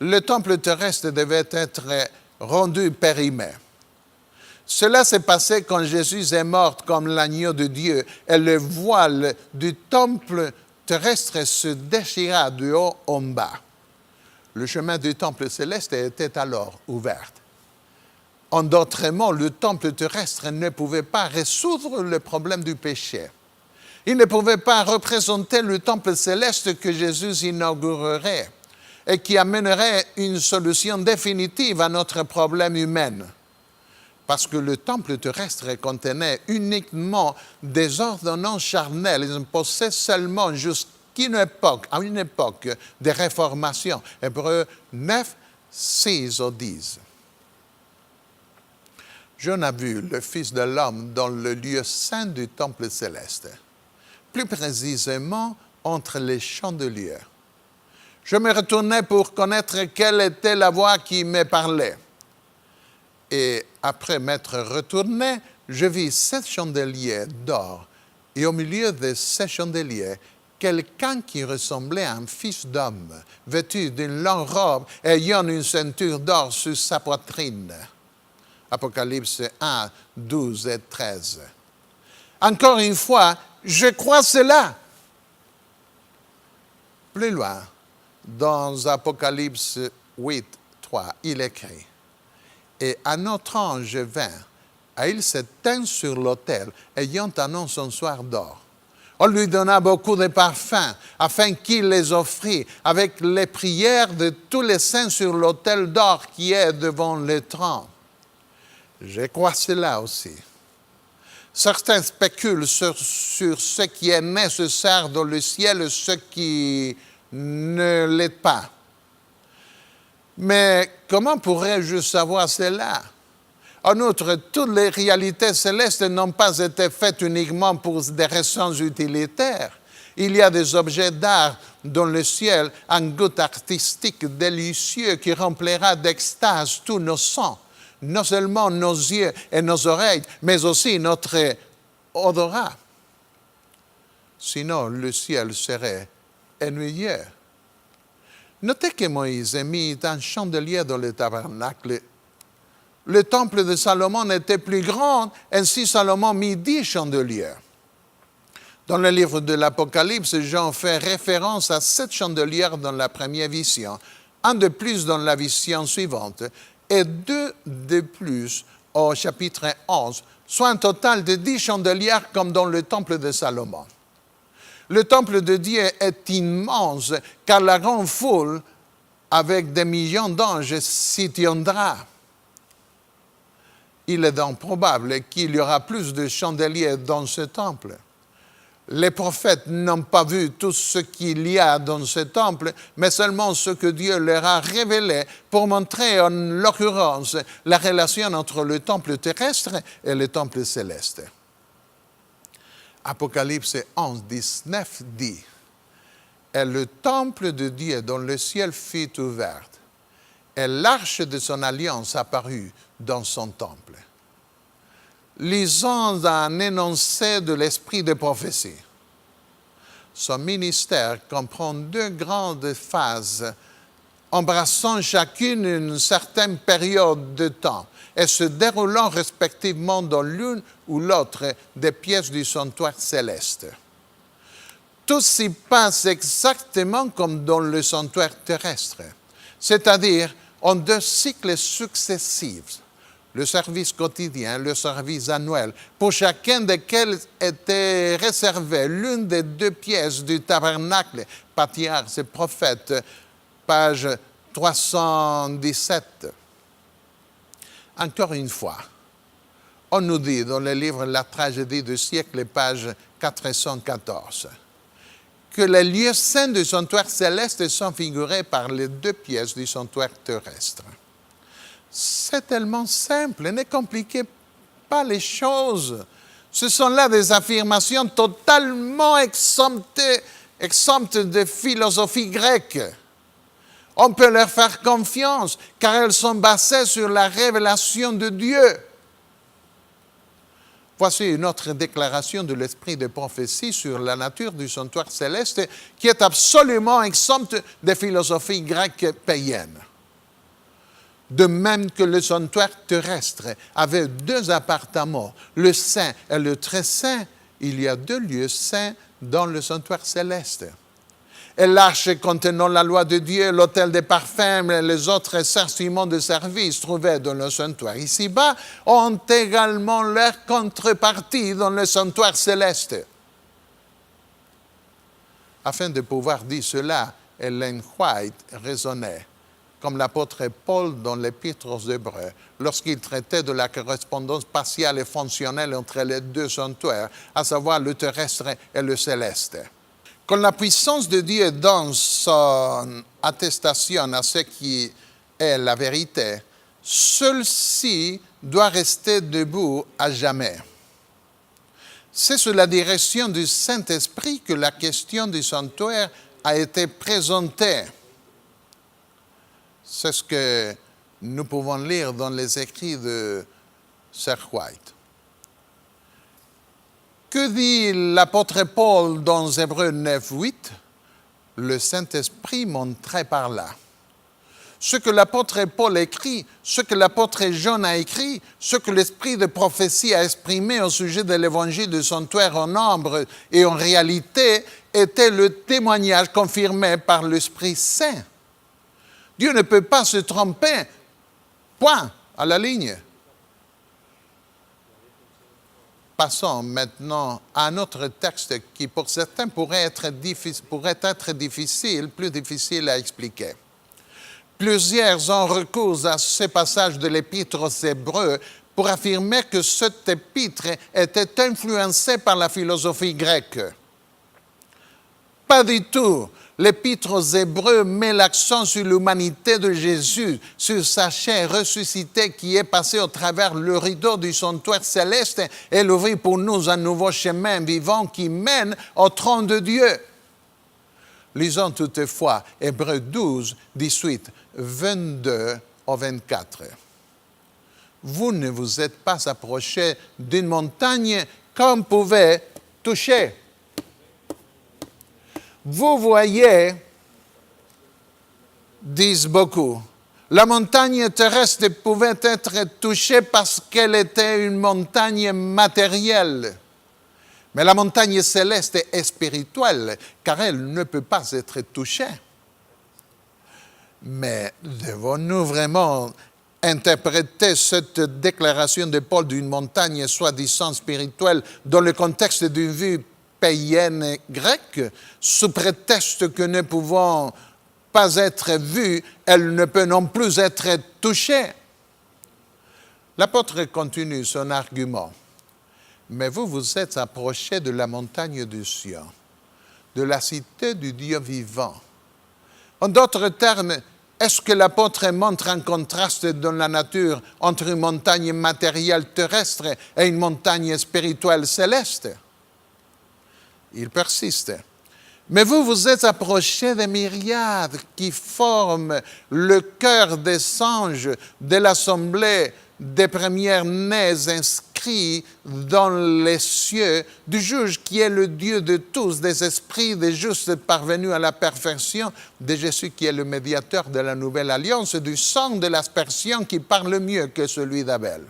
le temple terrestre devait être rendu périmé. Cela s'est passé quand Jésus est mort comme l'agneau de Dieu et le voile du temple terrestre se déchira du haut en bas. Le chemin du temple céleste était alors ouvert. En d'autres mots, le temple terrestre ne pouvait pas résoudre le problème du péché. Il ne pouvait pas représenter le temple céleste que Jésus inaugurerait et qui amènerait une solution définitive à notre problème humain. Parce que le temple terrestre contenait uniquement des ordonnances charnelles. Ils imposaient seulement jusqu'à une époque de réformation. Hébreux 9, 6 au 10. Jean a vu le Fils de l'homme dans le lieu saint du temple céleste, plus précisément entre les chandeliers. Je me retournai pour connaître quelle était la voix qui me parlait. Et après m'être retourné, je vis 7 chandeliers d'or, et au milieu de ces chandeliers, quelqu'un qui ressemblait à un fils d'homme, vêtu d'une longue robe, ayant une ceinture d'or sur sa poitrine. Apocalypse 1, 12 et 13. Encore une fois, je crois cela. Plus loin, dans Apocalypse 8, 3, il écrit: Et un autre ange vint, et il se tint sur l'autel, ayant un encensoir d'or. On lui donna beaucoup de parfums, afin qu'il les offrît avec les prières de tous les saints sur l'autel d'or qui est devant le trône. Je crois cela aussi. Certains spéculent sur ce qui est nécessaire dans le ciel et ce qui ne l'est pas. Mais comment pourrais-je savoir cela? En outre, toutes les réalités célestes n'ont pas été faites uniquement pour des raisons utilitaires. Il y a des objets d'art dans le ciel, un goût artistique délicieux qui remplira d'extase tous nos sens, non seulement nos yeux et nos oreilles, mais aussi notre odorat. Sinon, le ciel serait ennuyeux. Notez que Moïse mit un chandelier dans le tabernacle. Le temple de Salomon était plus grand, ainsi Salomon mit 10 chandeliers. Dans le livre de l'Apocalypse, Jean fait référence à 7 chandeliers dans la première vision, un de plus dans la vision suivante, et 2 de plus au chapitre 11, soit un total de 10 chandeliers comme dans le temple de Salomon. Le temple de Dieu est immense, car la grande foule, avec des millions d'anges, s'y tiendra. Il est donc probable qu'il y aura plus de chandeliers dans ce temple. Les prophètes n'ont pas vu tout ce qu'il y a dans ce temple, mais seulement ce que Dieu leur a révélé pour montrer en l'occurrence la relation entre le temple terrestre et le temple céleste. Apocalypse 11, 19 dit: Et le temple de Dieu dont le ciel fut ouvert, et l'arche de son alliance apparut dans son temple. Lisons un énoncé de l'esprit de prophétie. Son ministère comprend 2 grandes phases, embrassant chacune une certaine période de temps et se déroulant respectivement dans l'une ou l'autre des pièces du sanctuaire céleste. Tout s'y passe exactement comme dans le sanctuaire terrestre, c'est-à-dire en 2 cycles successifs, le service quotidien, le service annuel, pour chacun desquels était réservée l'une des 2 pièces du tabernacle. Patriarches et prophètes, page 317. Encore une fois, on nous dit dans le livre La tragédie du siècle, page 414, que les lieux saints du sanctuaire céleste sont figurés par les 2 pièces du sanctuaire terrestre. C'est tellement simple, ne compliquez pas les choses. Ce sont là des affirmations totalement exemptes de philosophie grecque. On peut leur faire confiance car elles sont basées sur la révélation de Dieu. Voici une autre déclaration de l'esprit de prophétie sur la nature du sanctuaire céleste qui est absolument exempte des philosophies grecques païennes. De même que le sanctuaire terrestre avait 2 appartements, le saint et le très saint, il y a 2 lieux saints dans le sanctuaire céleste. Et l'arche contenant la loi de Dieu, l'autel des parfums et les autres instruments de service trouvés dans le sanctuaire ici-bas ont également leur contrepartie dans le sanctuaire céleste. Afin de pouvoir dire cela, Ellen White raisonnait, comme l'apôtre Paul dans l'Épître aux Hébreux, lorsqu'il traitait de la correspondance spatiale et fonctionnelle entre les 2 sanctuaires, à savoir le terrestre et le céleste. Quand la puissance de Dieu donne son attestation à ce qui est la vérité, celle-ci doit rester debout à jamais. C'est sous la direction du Saint-Esprit que la question du sanctuaire a été présentée. C'est ce que nous pouvons lire dans les écrits de Sir White. Que dit l'apôtre Paul dans Hébreux 9, 8? Le Saint-Esprit montrait par là. Ce que l'apôtre Paul écrit, ce que l'apôtre Jean a écrit, ce que l'esprit de prophétie a exprimé au sujet de l'évangile du sanctuaire en nombre et en réalité était le témoignage confirmé par l'Esprit Saint. Dieu ne peut pas se tromper. Point, à la ligne. Passons maintenant à un autre texte qui, pour certains, pourrait être difficile, plus difficile à expliquer. Plusieurs ont recours à ce passage de l'Épître aux Hébreux pour affirmer que cet épître était influencé par la philosophie grecque. Pas du tout. L'Épître aux Hébreux met l'accent sur l'humanité de Jésus, sur sa chair ressuscitée qui est passée au travers le rideau du sanctuaire céleste et l'ouvrit pour nous un nouveau chemin vivant qui mène au trône de Dieu. Lisons toutefois Hébreux 12, 18, 22 au 24. Vous ne vous êtes pas approchés d'une montagne qu'on pouvait toucher. Vous voyez, disent beaucoup, la montagne terrestre pouvait être touchée parce qu'elle était une montagne matérielle. Mais la montagne céleste est spirituelle, car elle ne peut pas être touchée. Mais devons-nous vraiment interpréter cette déclaration de Paul d'une montagne soi-disant spirituelle dans le contexte d'une vue païenne grecque, sous prétexte que ne pouvant pas être vue, elle ne peut non plus être touchée? L'apôtre continue son argument. Mais vous vous êtes approchés de la montagne du Sion, de la cité du Dieu vivant. En d'autres termes, est-ce que l'apôtre montre un contraste dans la nature entre une montagne matérielle terrestre et une montagne spirituelle céleste? Il persiste. Mais vous vous êtes approchés des myriades qui forment le cœur des anges de l'assemblée des premiers-nés inscrits dans les cieux, du juge qui est le Dieu de tous, des esprits des justes parvenus à la perfection, de Jésus qui est le médiateur de la nouvelle alliance, du sang de l'aspersion qui parle mieux que celui d'Abel.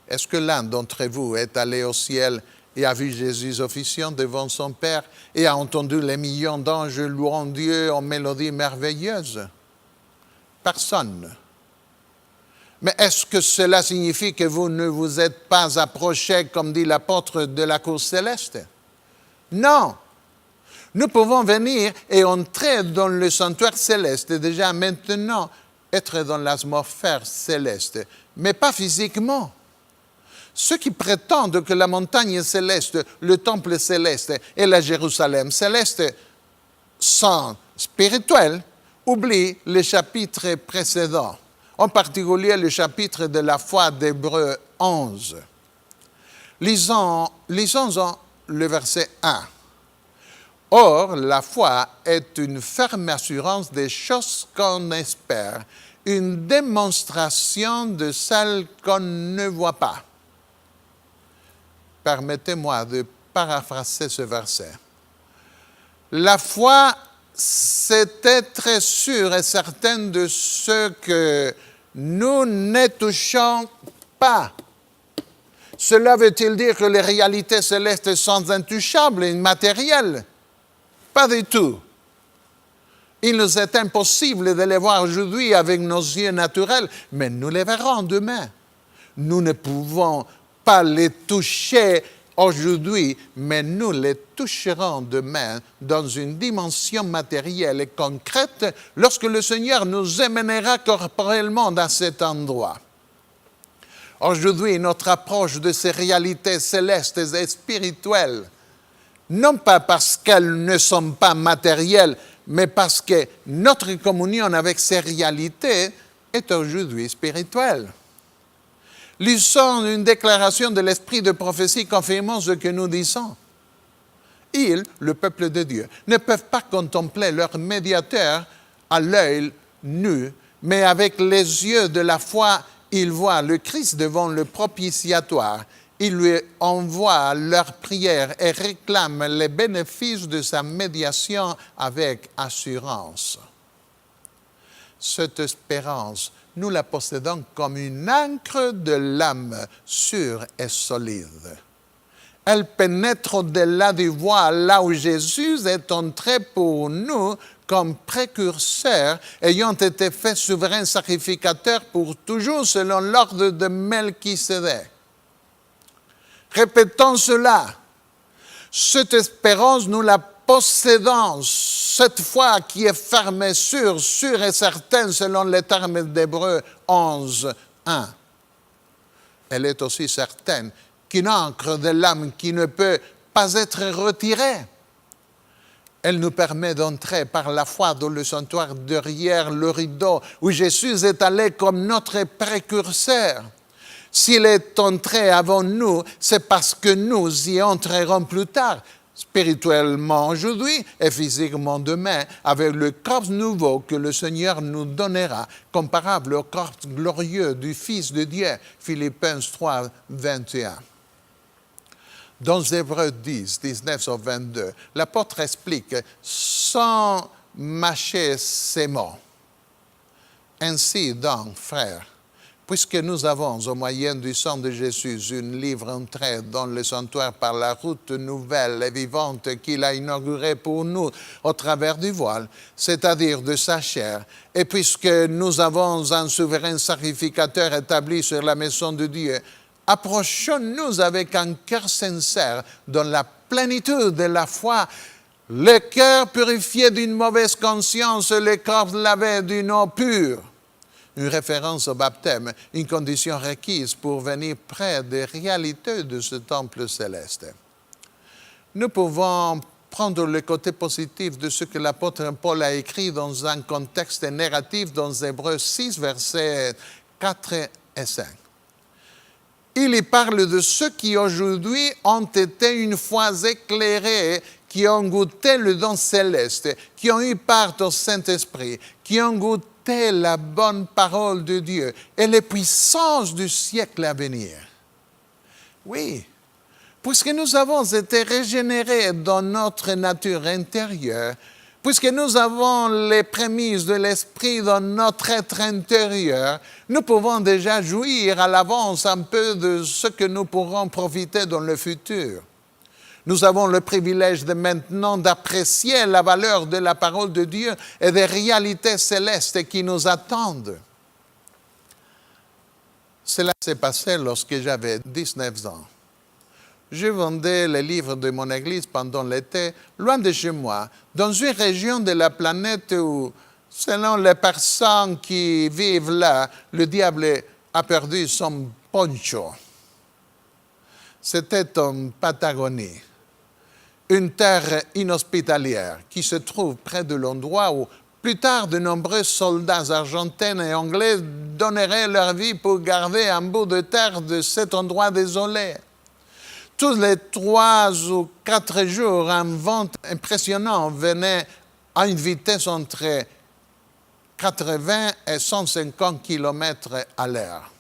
Est-ce que l'un d'entre vous est allé au ciel et a vu Jésus officiant devant son Père et a entendu les millions d'anges louant Dieu en mélodie merveilleuse? Personne. Mais est-ce que cela signifie que vous ne vous êtes pas approchés, comme dit l'apôtre, de la cour céleste? Non. Nous pouvons venir et entrer dans le sanctuaire céleste, déjà maintenant être dans l'atmosphère céleste, mais pas physiquement. Ceux qui prétendent que la montagne céleste, le temple céleste et la Jérusalem céleste sont spirituels oublient les chapitres précédents, en particulier le chapitre de la foi d'Hébreux 11. Lisons le verset 1. Or, la foi est une ferme assurance des choses qu'on espère, une démonstration de celles qu'on ne voit pas. Permettez-moi de paraphraser ce verset. La foi, c'était très sûr et certain de ce que nous ne touchons pas. Cela veut-il dire que les réalités célestes sont intouchables et immatérielles? Pas du tout. Il nous est impossible de les voir aujourd'hui avec nos yeux naturels, mais nous les verrons demain. Nous ne pouvons pas les toucher aujourd'hui, mais nous les toucherons demain dans une dimension matérielle et concrète lorsque le Seigneur nous emmènera corporellement dans cet endroit. Aujourd'hui, notre approche de ces réalités célestes et spirituelles, non pas parce qu'elles ne sont pas matérielles, mais parce que notre communion avec ces réalités est aujourd'hui spirituelle. Lisons une déclaration de l'esprit de prophétie confirmant ce que nous disons. Ils, le peuple de Dieu, ne peuvent pas contempler leur médiateur à l'œil nu, mais avec les yeux de la foi, ils voient le Christ devant le propitiatoire. Ils lui envoient leurs prières et réclament les bénéfices de sa médiation avec assurance. Cette espérance, nous la possédons comme une ancre de l'âme sûre et solide. Elle pénètre au-delà du voile, là où Jésus est entré pour nous comme précurseur, ayant été fait souverain sacrificateur pour toujours selon l'ordre de Melchisédek. Répétons cela. Cette espérance, nous la possédons, cette foi qui est ferme, sûre et certaine selon les termes d'Hébreux 11, 1. Elle est aussi certaine qu'une ancre de l'âme qui ne peut pas être retirée. Elle nous permet d'entrer par la foi dans le sanctuaire derrière le rideau où Jésus est allé comme notre précurseur. S'il est entré avant nous, c'est parce que nous y entrerons plus tard, spirituellement aujourd'hui et physiquement demain, avec le corps nouveau que le Seigneur nous donnera, comparable au corps glorieux du Fils de Dieu, Philippiens 3, 21. Dans Hébreux 10, 19 au 22, l'apôtre explique sans mâcher ces mots. Ainsi donc, frères, puisque nous avons, au moyen du sang de Jésus, une libre entrée dans le sanctuaire par la route nouvelle et vivante qu'il a inaugurée pour nous au travers du voile, c'est-à-dire de sa chair, et puisque nous avons un souverain sacrificateur établi sur la maison de Dieu, approchons-nous avec un cœur sincère dans la plénitude de la foi, le cœur purifié d'une mauvaise conscience, le corps lavé d'une eau pure. Une référence au baptême, une condition requise pour venir près des réalités de ce temple céleste. Nous pouvons prendre le côté positif de ce que l'apôtre Paul a écrit dans un contexte négatif dans Hébreux 6, versets 4 et 5. Il y parle de ceux qui aujourd'hui ont été une fois éclairés, qui ont goûté le don céleste, qui ont eu part au Saint-Esprit, qui ont goûté la bonne parole de Dieu et les puissances du siècle à venir. Oui, puisque nous avons été régénérés dans notre nature intérieure, puisque nous avons les prémices de l'Esprit dans notre être intérieur, nous pouvons déjà jouir à l'avance un peu de ce que nous pourrons profiter dans le futur. Nous avons le privilège de maintenant d'apprécier la valeur de la parole de Dieu et des réalités célestes qui nous attendent. Cela s'est passé lorsque j'avais 19 ans. Je vendais les livres de mon église pendant l'été, loin de chez moi, dans une région de la planète où, selon les personnes qui vivent là, le diable a perdu son poncho. C'était en Patagonie, une terre inhospitalière qui se trouve près de l'endroit où, plus tard, de nombreux soldats argentins et anglais donneraient leur vie pour garder un bout de terre de cet endroit désolé. Tous les 3 ou 4 jours, un vent impressionnant venait à une vitesse entre 80 et 150 km à l'heure.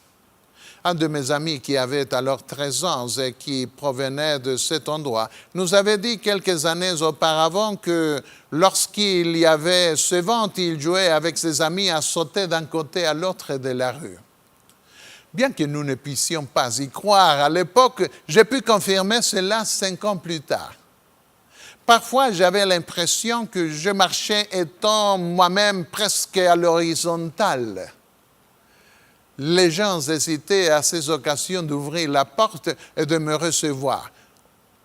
Un de mes amis qui avait alors 13 ans et qui provenait de cet endroit nous avait dit quelques années auparavant que lorsqu'il y avait ce vent, il jouait avec ses amis à sauter d'un côté à l'autre de la rue. Bien que nous ne puissions pas y croire à l'époque, j'ai pu confirmer cela 5 ans plus tard. Parfois, j'avais l'impression que je marchais étant moi-même presque à l'horizontale. Les gens hésitaient à ces occasions d'ouvrir la porte et de me recevoir.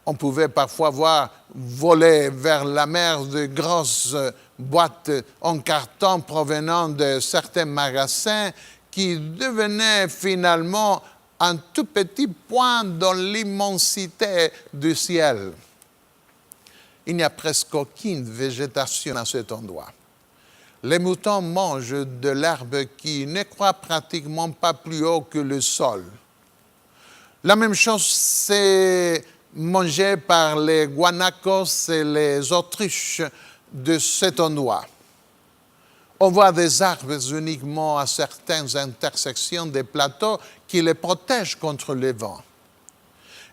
On pouvait parfois voir voler vers la mer de grosses boîtes en carton provenant de certains magasins qui devenaient finalement un tout petit point dans l'immensité du ciel. Il n'y a presque aucune végétation à cet endroit. Les moutons mangent de l'herbe qui ne croît pratiquement pas plus haut que le sol. La même chose, c'est mangé par les guanacos et les autruches de cet endroit. On voit des arbres uniquement à certaines intersections des plateaux qui les protègent contre le vent.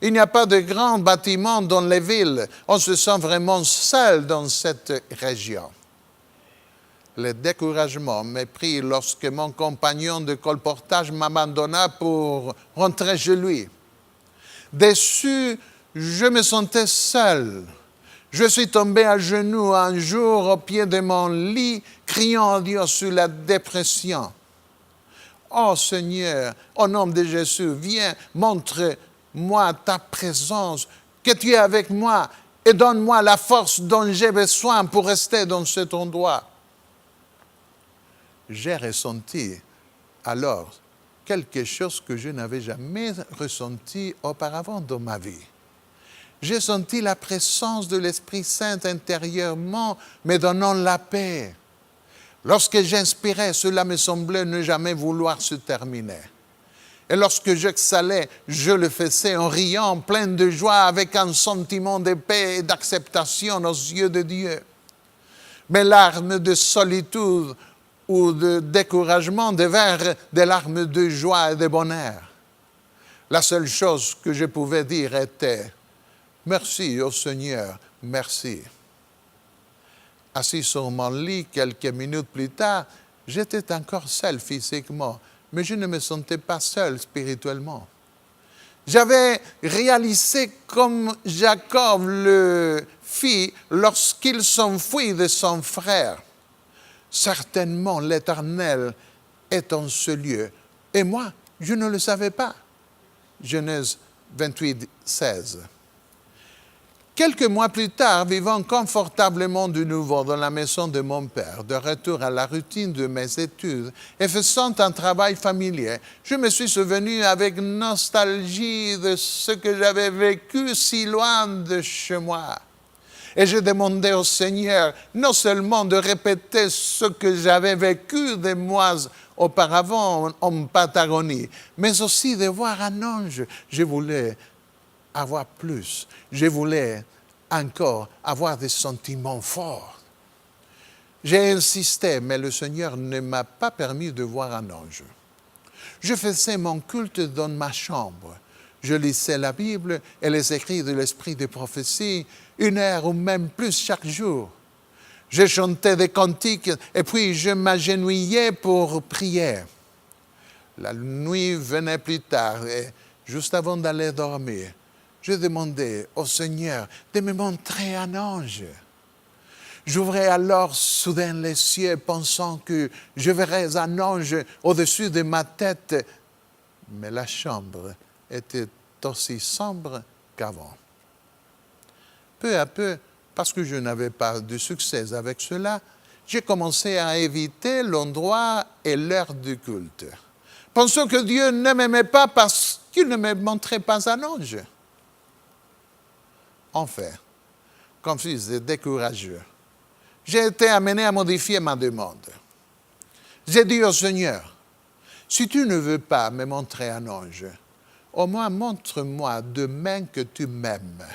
Il n'y a pas de grands bâtiments dans les villes. On se sent vraiment seul dans cette région. Le découragement m'est pris lorsque mon compagnon de colportage m'abandonna pour rentrer chez lui. Déçu, je me sentais seul. Je suis tombé à genoux un jour au pied de mon lit, criant à Dieu sur la dépression. « Oh Seigneur, au nom de Jésus, viens, montre-moi ta présence, que tu es avec moi et donne-moi la force dont j'ai besoin pour rester dans cet endroit. » J'ai ressenti alors quelque chose que je n'avais jamais ressenti auparavant dans ma vie. J'ai senti la présence de l'Esprit Saint intérieurement, me donnant la paix. Lorsque j'inspirais, cela me semblait ne jamais vouloir se terminer. Et lorsque j'exhalais, je le faisais en riant, plein de joie, avec un sentiment de paix et d'acceptation aux yeux de Dieu. Mes larmes de solitude ou de découragement devinrent des larmes de joie et de bonheur. La seule chose que je pouvais dire était « Merci au Seigneur, merci ». Assis sur mon lit quelques minutes plus tard, j'étais encore seul physiquement, mais je ne me sentais pas seul spirituellement. J'avais réalisé comme Jacob le fit lorsqu'il s'enfuit de son frère. Certainement, l'Éternel est en ce lieu. Et moi, je ne le savais pas. Genèse 28, 16. Quelques mois plus tard, vivant confortablement de nouveau dans la maison de mon père, de retour à la routine de mes études et faisant un travail familier, je me suis souvenu avec nostalgie de ce que j'avais vécu si loin de chez moi. Et j'ai demandé au Seigneur non seulement de répéter ce que j'avais vécu des mois auparavant en Patagonie, mais aussi de voir un ange. Je voulais avoir plus. Je voulais encore avoir des sentiments forts. J'ai insisté, mais le Seigneur ne m'a pas permis de voir un ange. Je faisais mon culte dans ma chambre. Je lisais la Bible et les écrits de l'esprit de prophétie 1 heure ou même plus chaque jour. Je chantais des cantiques et puis je m'agenouillais pour prier. La nuit venait plus tard et juste avant d'aller dormir, je demandais au Seigneur de me montrer un ange. J'ouvrais alors soudain les cieux pensant que je verrais un ange au-dessus de ma tête, mais la chambre était aussi sombre qu'avant. Peu à peu, parce que je n'avais pas de succès avec cela, j'ai commencé à éviter l'endroit et l'heure du culte, pensant que Dieu ne m'aimait pas parce qu'il ne me montrait pas un ange. Enfin, confus et décourageux, j'ai été amené à modifier ma demande. J'ai dit au Seigneur, si tu ne veux pas me montrer un ange, au moins montre-moi demain que tu m'aimes.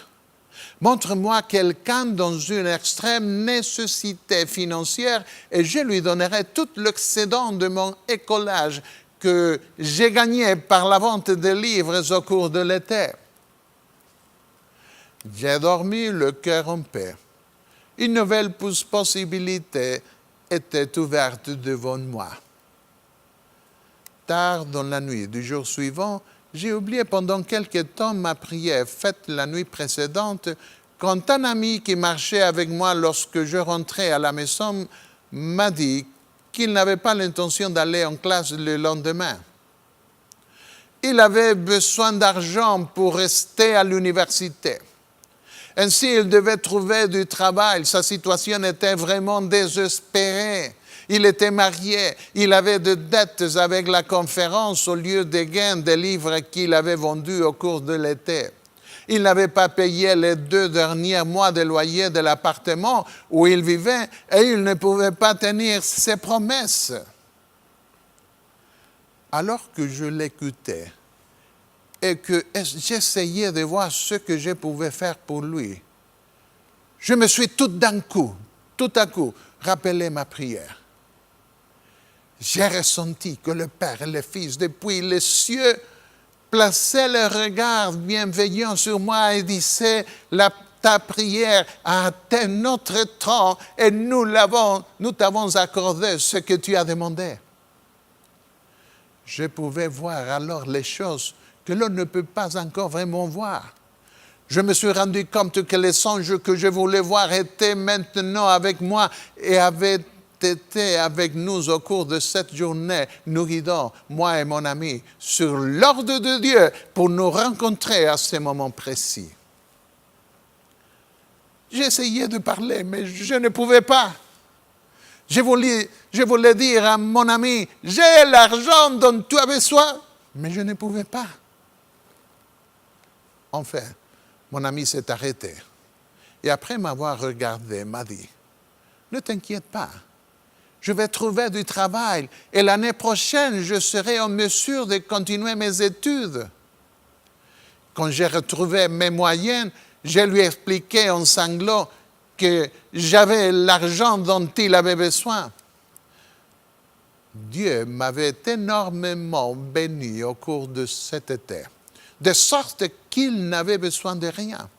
Montre-moi quelqu'un dans une extrême nécessité financière et je lui donnerai tout l'excédent de mon écolage que j'ai gagné par la vente de livres au cours de l'été. J'ai dormi le cœur en paix. Une nouvelle possibilité était ouverte devant moi. Tard dans la nuit du jour suivant, j'ai oublié pendant quelque temps ma prière faite la nuit précédente quand un ami qui marchait avec moi lorsque je rentrais à la maison m'a dit qu'il n'avait pas l'intention d'aller en classe le lendemain. Il avait besoin d'argent pour rester à l'université. Ainsi, il devait trouver du travail. Sa situation était vraiment désespérée. Il était marié, il avait des dettes avec la conférence au lieu des gains des livres qu'il avait vendus au cours de l'été. Il n'avait pas payé les 2 derniers mois de loyer de l'appartement où il vivait et il ne pouvait pas tenir ses promesses. Alors que je l'écoutais et que j'essayais de voir ce que je pouvais faire pour lui, je me suis tout à coup, rappelé ma prière. J'ai ressenti que le Père et le Fils, depuis les cieux, plaçaient leur regard bienveillant sur moi et disaient, ta prière a atteint notre temps et nous t'avons accordé ce que tu as demandé. Je pouvais voir alors les choses que l'on ne peut pas encore vraiment voir. Je me suis rendu compte que les songes que je voulais voir étaient maintenant avec moi et avaient été avec nous au cours de cette journée, nous guidant, moi et mon ami, sur l'ordre de Dieu pour nous rencontrer à ce moment précis. J'essayais de parler, mais je ne pouvais pas. Je voulais dire à mon ami, j'ai l'argent dont tu as besoin, mais je ne pouvais pas. Enfin, mon ami s'est arrêté et après m'avoir regardé, m'a dit, ne t'inquiète pas. Je vais trouver du travail et l'année prochaine, je serai en mesure de continuer mes études. Quand j'ai retrouvé mes moyens, je lui ai expliqué en sanglots que j'avais l'argent dont il avait besoin. Dieu m'avait énormément béni au cours de cet été, de sorte qu'il n'avait besoin de rien.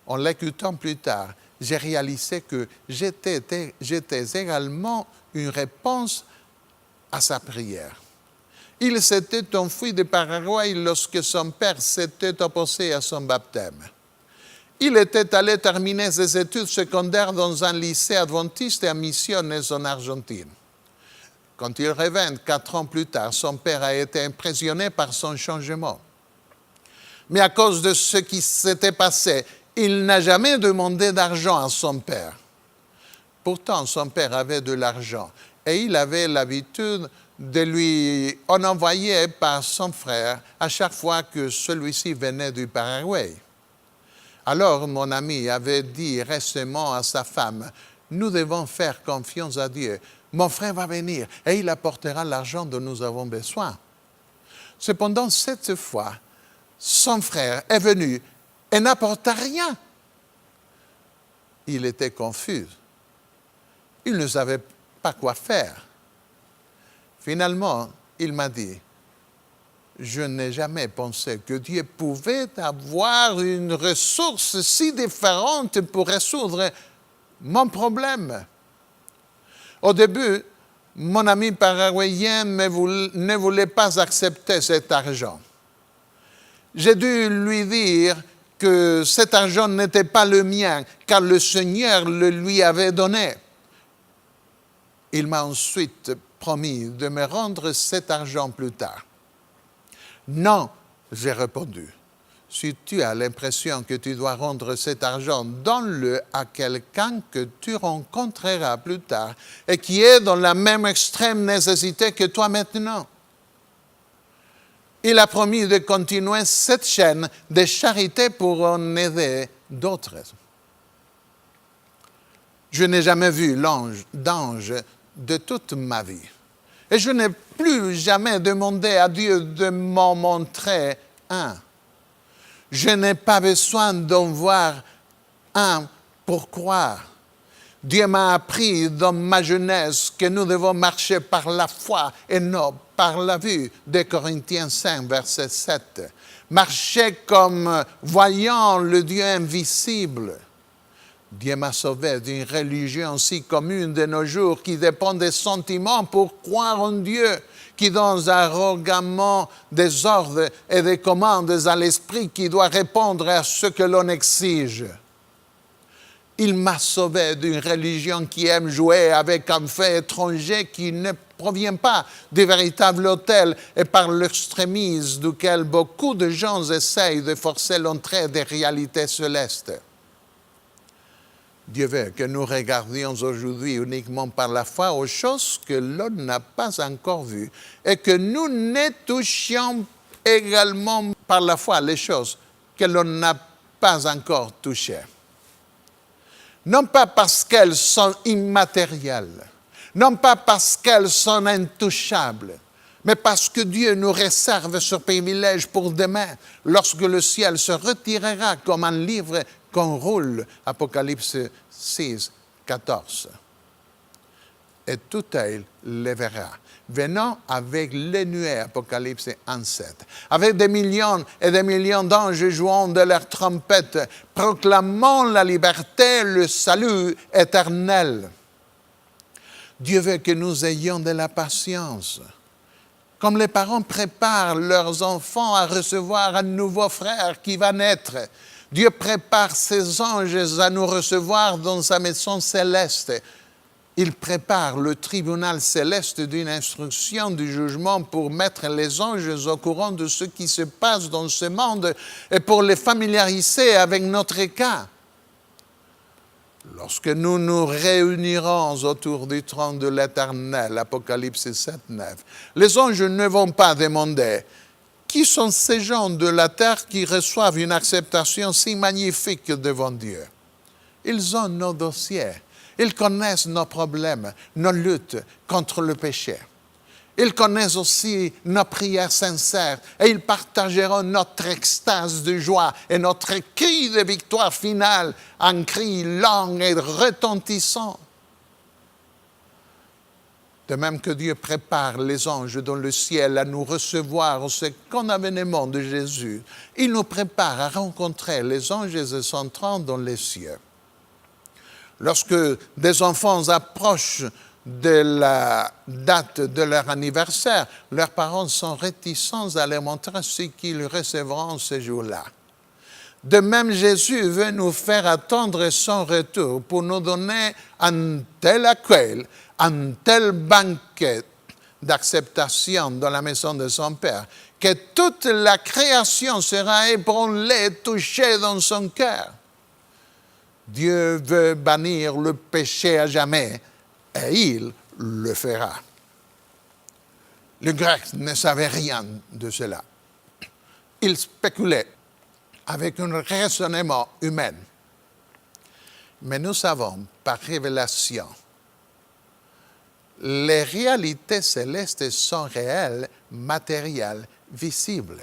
En l'écoutant plus tard, j'ai réalisé que j'étais également une réponse à sa prière. Il s'était enfui de Paraguay lorsque son père s'était opposé à son baptême. Il était allé terminer ses études secondaires dans un lycée adventiste à Misiones en Argentine. Quand il revint 4 ans plus tard, son père a été impressionné par son changement. Mais à cause de ce qui s'était passé, il n'a jamais demandé d'argent à son père. Pourtant, son père avait de l'argent et il avait l'habitude de lui en envoyer par son frère à chaque fois que celui-ci venait du Paraguay. Alors, mon ami avait dit récemment à sa femme, « Nous devons faire confiance à Dieu. Mon frère va venir et il apportera l'argent dont nous avons besoin. » Cependant, cette fois, son frère est venu et n'apporta rien. Il était confus. Il ne savait pas quoi faire. Finalement, il m'a dit, « Je n'ai jamais pensé que Dieu pouvait avoir une ressource si différente pour résoudre mon problème. » Au début, mon ami paraguayen ne voulait pas accepter cet argent. J'ai dû lui dire que cet argent n'était pas le mien, car le Seigneur le lui avait donné. Il m'a ensuite promis de me rendre cet argent plus tard. Non, j'ai répondu. Si tu as l'impression que tu dois rendre cet argent, donne-le à quelqu'un que tu rencontreras plus tard et qui est dans la même extrême nécessité que toi maintenant. Il a promis de continuer cette chaîne de charité pour en aider d'autres. Je n'ai jamais vu d'ange de toute ma vie. Et je n'ai plus jamais demandé à Dieu de m'en montrer un. Je n'ai pas besoin d'en voir un pour croire. Dieu m'a appris dans ma jeunesse que nous devons marcher par la foi et non par la vue. 2 Corinthiens 5, verset 7. Marcher comme voyant le Dieu invisible. Dieu m'a sauvé d'une religion si commune de nos jours qui dépend des sentiments pour croire en Dieu, qui donne arrogamment des ordres et des commandes à l'esprit qui doit répondre à ce que l'on exige. Il m'a sauvé d'une religion qui aime jouer avec un fait étranger qui ne provient pas du véritable autel et par l'extrémisme duquel beaucoup de gens essayent de forcer l'entrée des réalités célestes. Dieu veut que nous regardions aujourd'hui uniquement par la foi aux choses que l'on n'a pas encore vues et que nous ne touchions également par la foi les choses que l'on n'a pas encore touchées. Non pas parce qu'elles sont immatérielles, non pas parce qu'elles sont intouchables, mais parce que Dieu nous réserve ce privilège pour demain, lorsque le ciel se retirera comme un livre qu'on roule, Apocalypse 6, 14. Et tout œil le verra. Venant avec les nuées, Apocalypse 1, 7. Avec des millions et des millions d'anges jouant de leurs trompettes, proclamant la liberté, le salut éternel. Dieu veut que nous ayons de la patience. Comme les parents préparent leurs enfants à recevoir un nouveau frère qui va naître, Dieu prépare ses anges à nous recevoir dans sa maison céleste. Il prépare le tribunal céleste d'une instruction du jugement pour mettre les anges au courant de ce qui se passe dans ce monde et pour les familiariser avec notre cas. Lorsque nous nous réunirons autour du trône de l'Éternel, Apocalypse 7, 9, les anges ne vont pas demander « Qui sont ces gens de la terre qui reçoivent une acceptation si magnifique devant Dieu ?» Ils ont nos dossiers, ils connaissent nos problèmes, nos luttes contre le péché. Ils connaissent aussi nos prières sincères et ils partageront notre extase de joie et notre cri de victoire finale, un cri lent et retentissant. De même que Dieu prépare les anges dans le ciel à nous recevoir au second avènement de Jésus, il nous prépare à rencontrer les anges entrant dans les cieux. Lorsque des enfants approchent de la date de leur anniversaire, leurs parents sont réticents à leur montrer ce qu'ils recevront ce jour-là. De même, Jésus veut nous faire attendre son retour pour nous donner un tel accueil, un tel banquet d'acceptation dans la maison de son Père, que toute la création sera ébranlée, touchée dans son cœur. Dieu veut bannir le péché à jamais, et il le fera. Les Grecs ne savaient rien de cela. Ils spéculaient avec un raisonnement humain. Mais nous savons par révélation, les réalités célestes sont réelles, matérielles, visibles.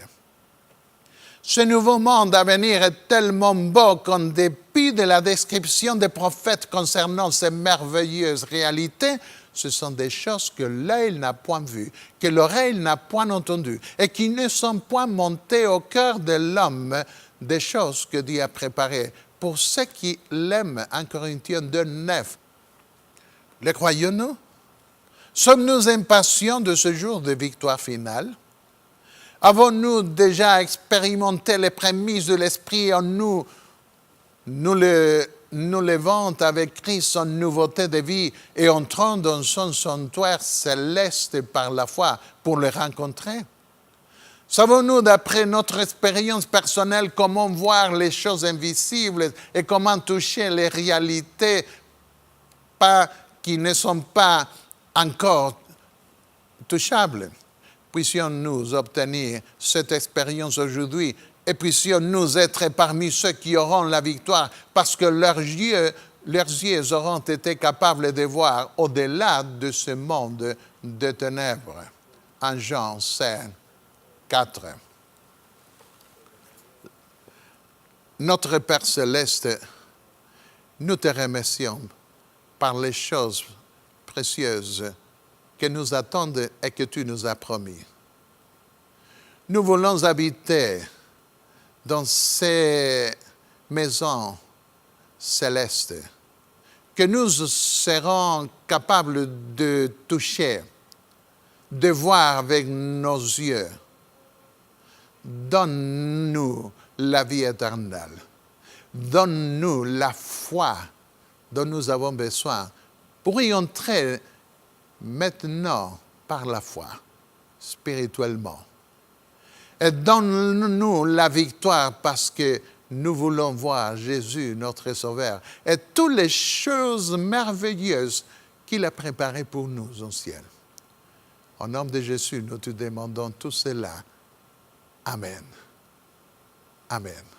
Ce nouveau monde à venir est tellement beau qu'en dépit de la description des prophètes concernant ces merveilleuses réalités, ce sont des choses que l'œil n'a point vues, que l'oreille n'a point entendues et qui ne sont point montées au cœur de l'homme, des choses que Dieu a préparées pour ceux qui l'aiment. 1 Corinthiens 2, 9. Les croyons-nous? Sommes-nous impatients de ce jour de victoire finale? Avons-nous déjà expérimenté les prémices de l'Esprit en nous? Nous levons avec Christ en nouveauté de vie et entrons dans son sanctuaire céleste par la foi pour le rencontrer. Savons-nous, d'après notre expérience personnelle, comment voir les choses invisibles et comment toucher les réalités qui ne sont pas encore touchables? Puissions-nous obtenir cette expérience aujourd'hui et puissions-nous être parmi ceux qui auront la victoire parce que leurs yeux auront été capables de voir au-delà de ce monde de ténèbres. En Jean 5, 4. Notre Père céleste, nous te remercions par les choses précieuses que nous attendent et que tu nous as promis. Nous voulons habiter dans ces maisons célestes que nous serons capables de toucher, de voir avec nos yeux. Donne-nous la vie éternelle. Donne-nous la foi dont nous avons besoin pour y entrer maintenant par la foi, spirituellement. Et donne-nous la victoire parce que nous voulons voir Jésus, notre Sauveur, et toutes les choses merveilleuses qu'il a préparées pour nous au ciel. Au nom de Jésus, nous te demandons tout cela. Amen. Amen.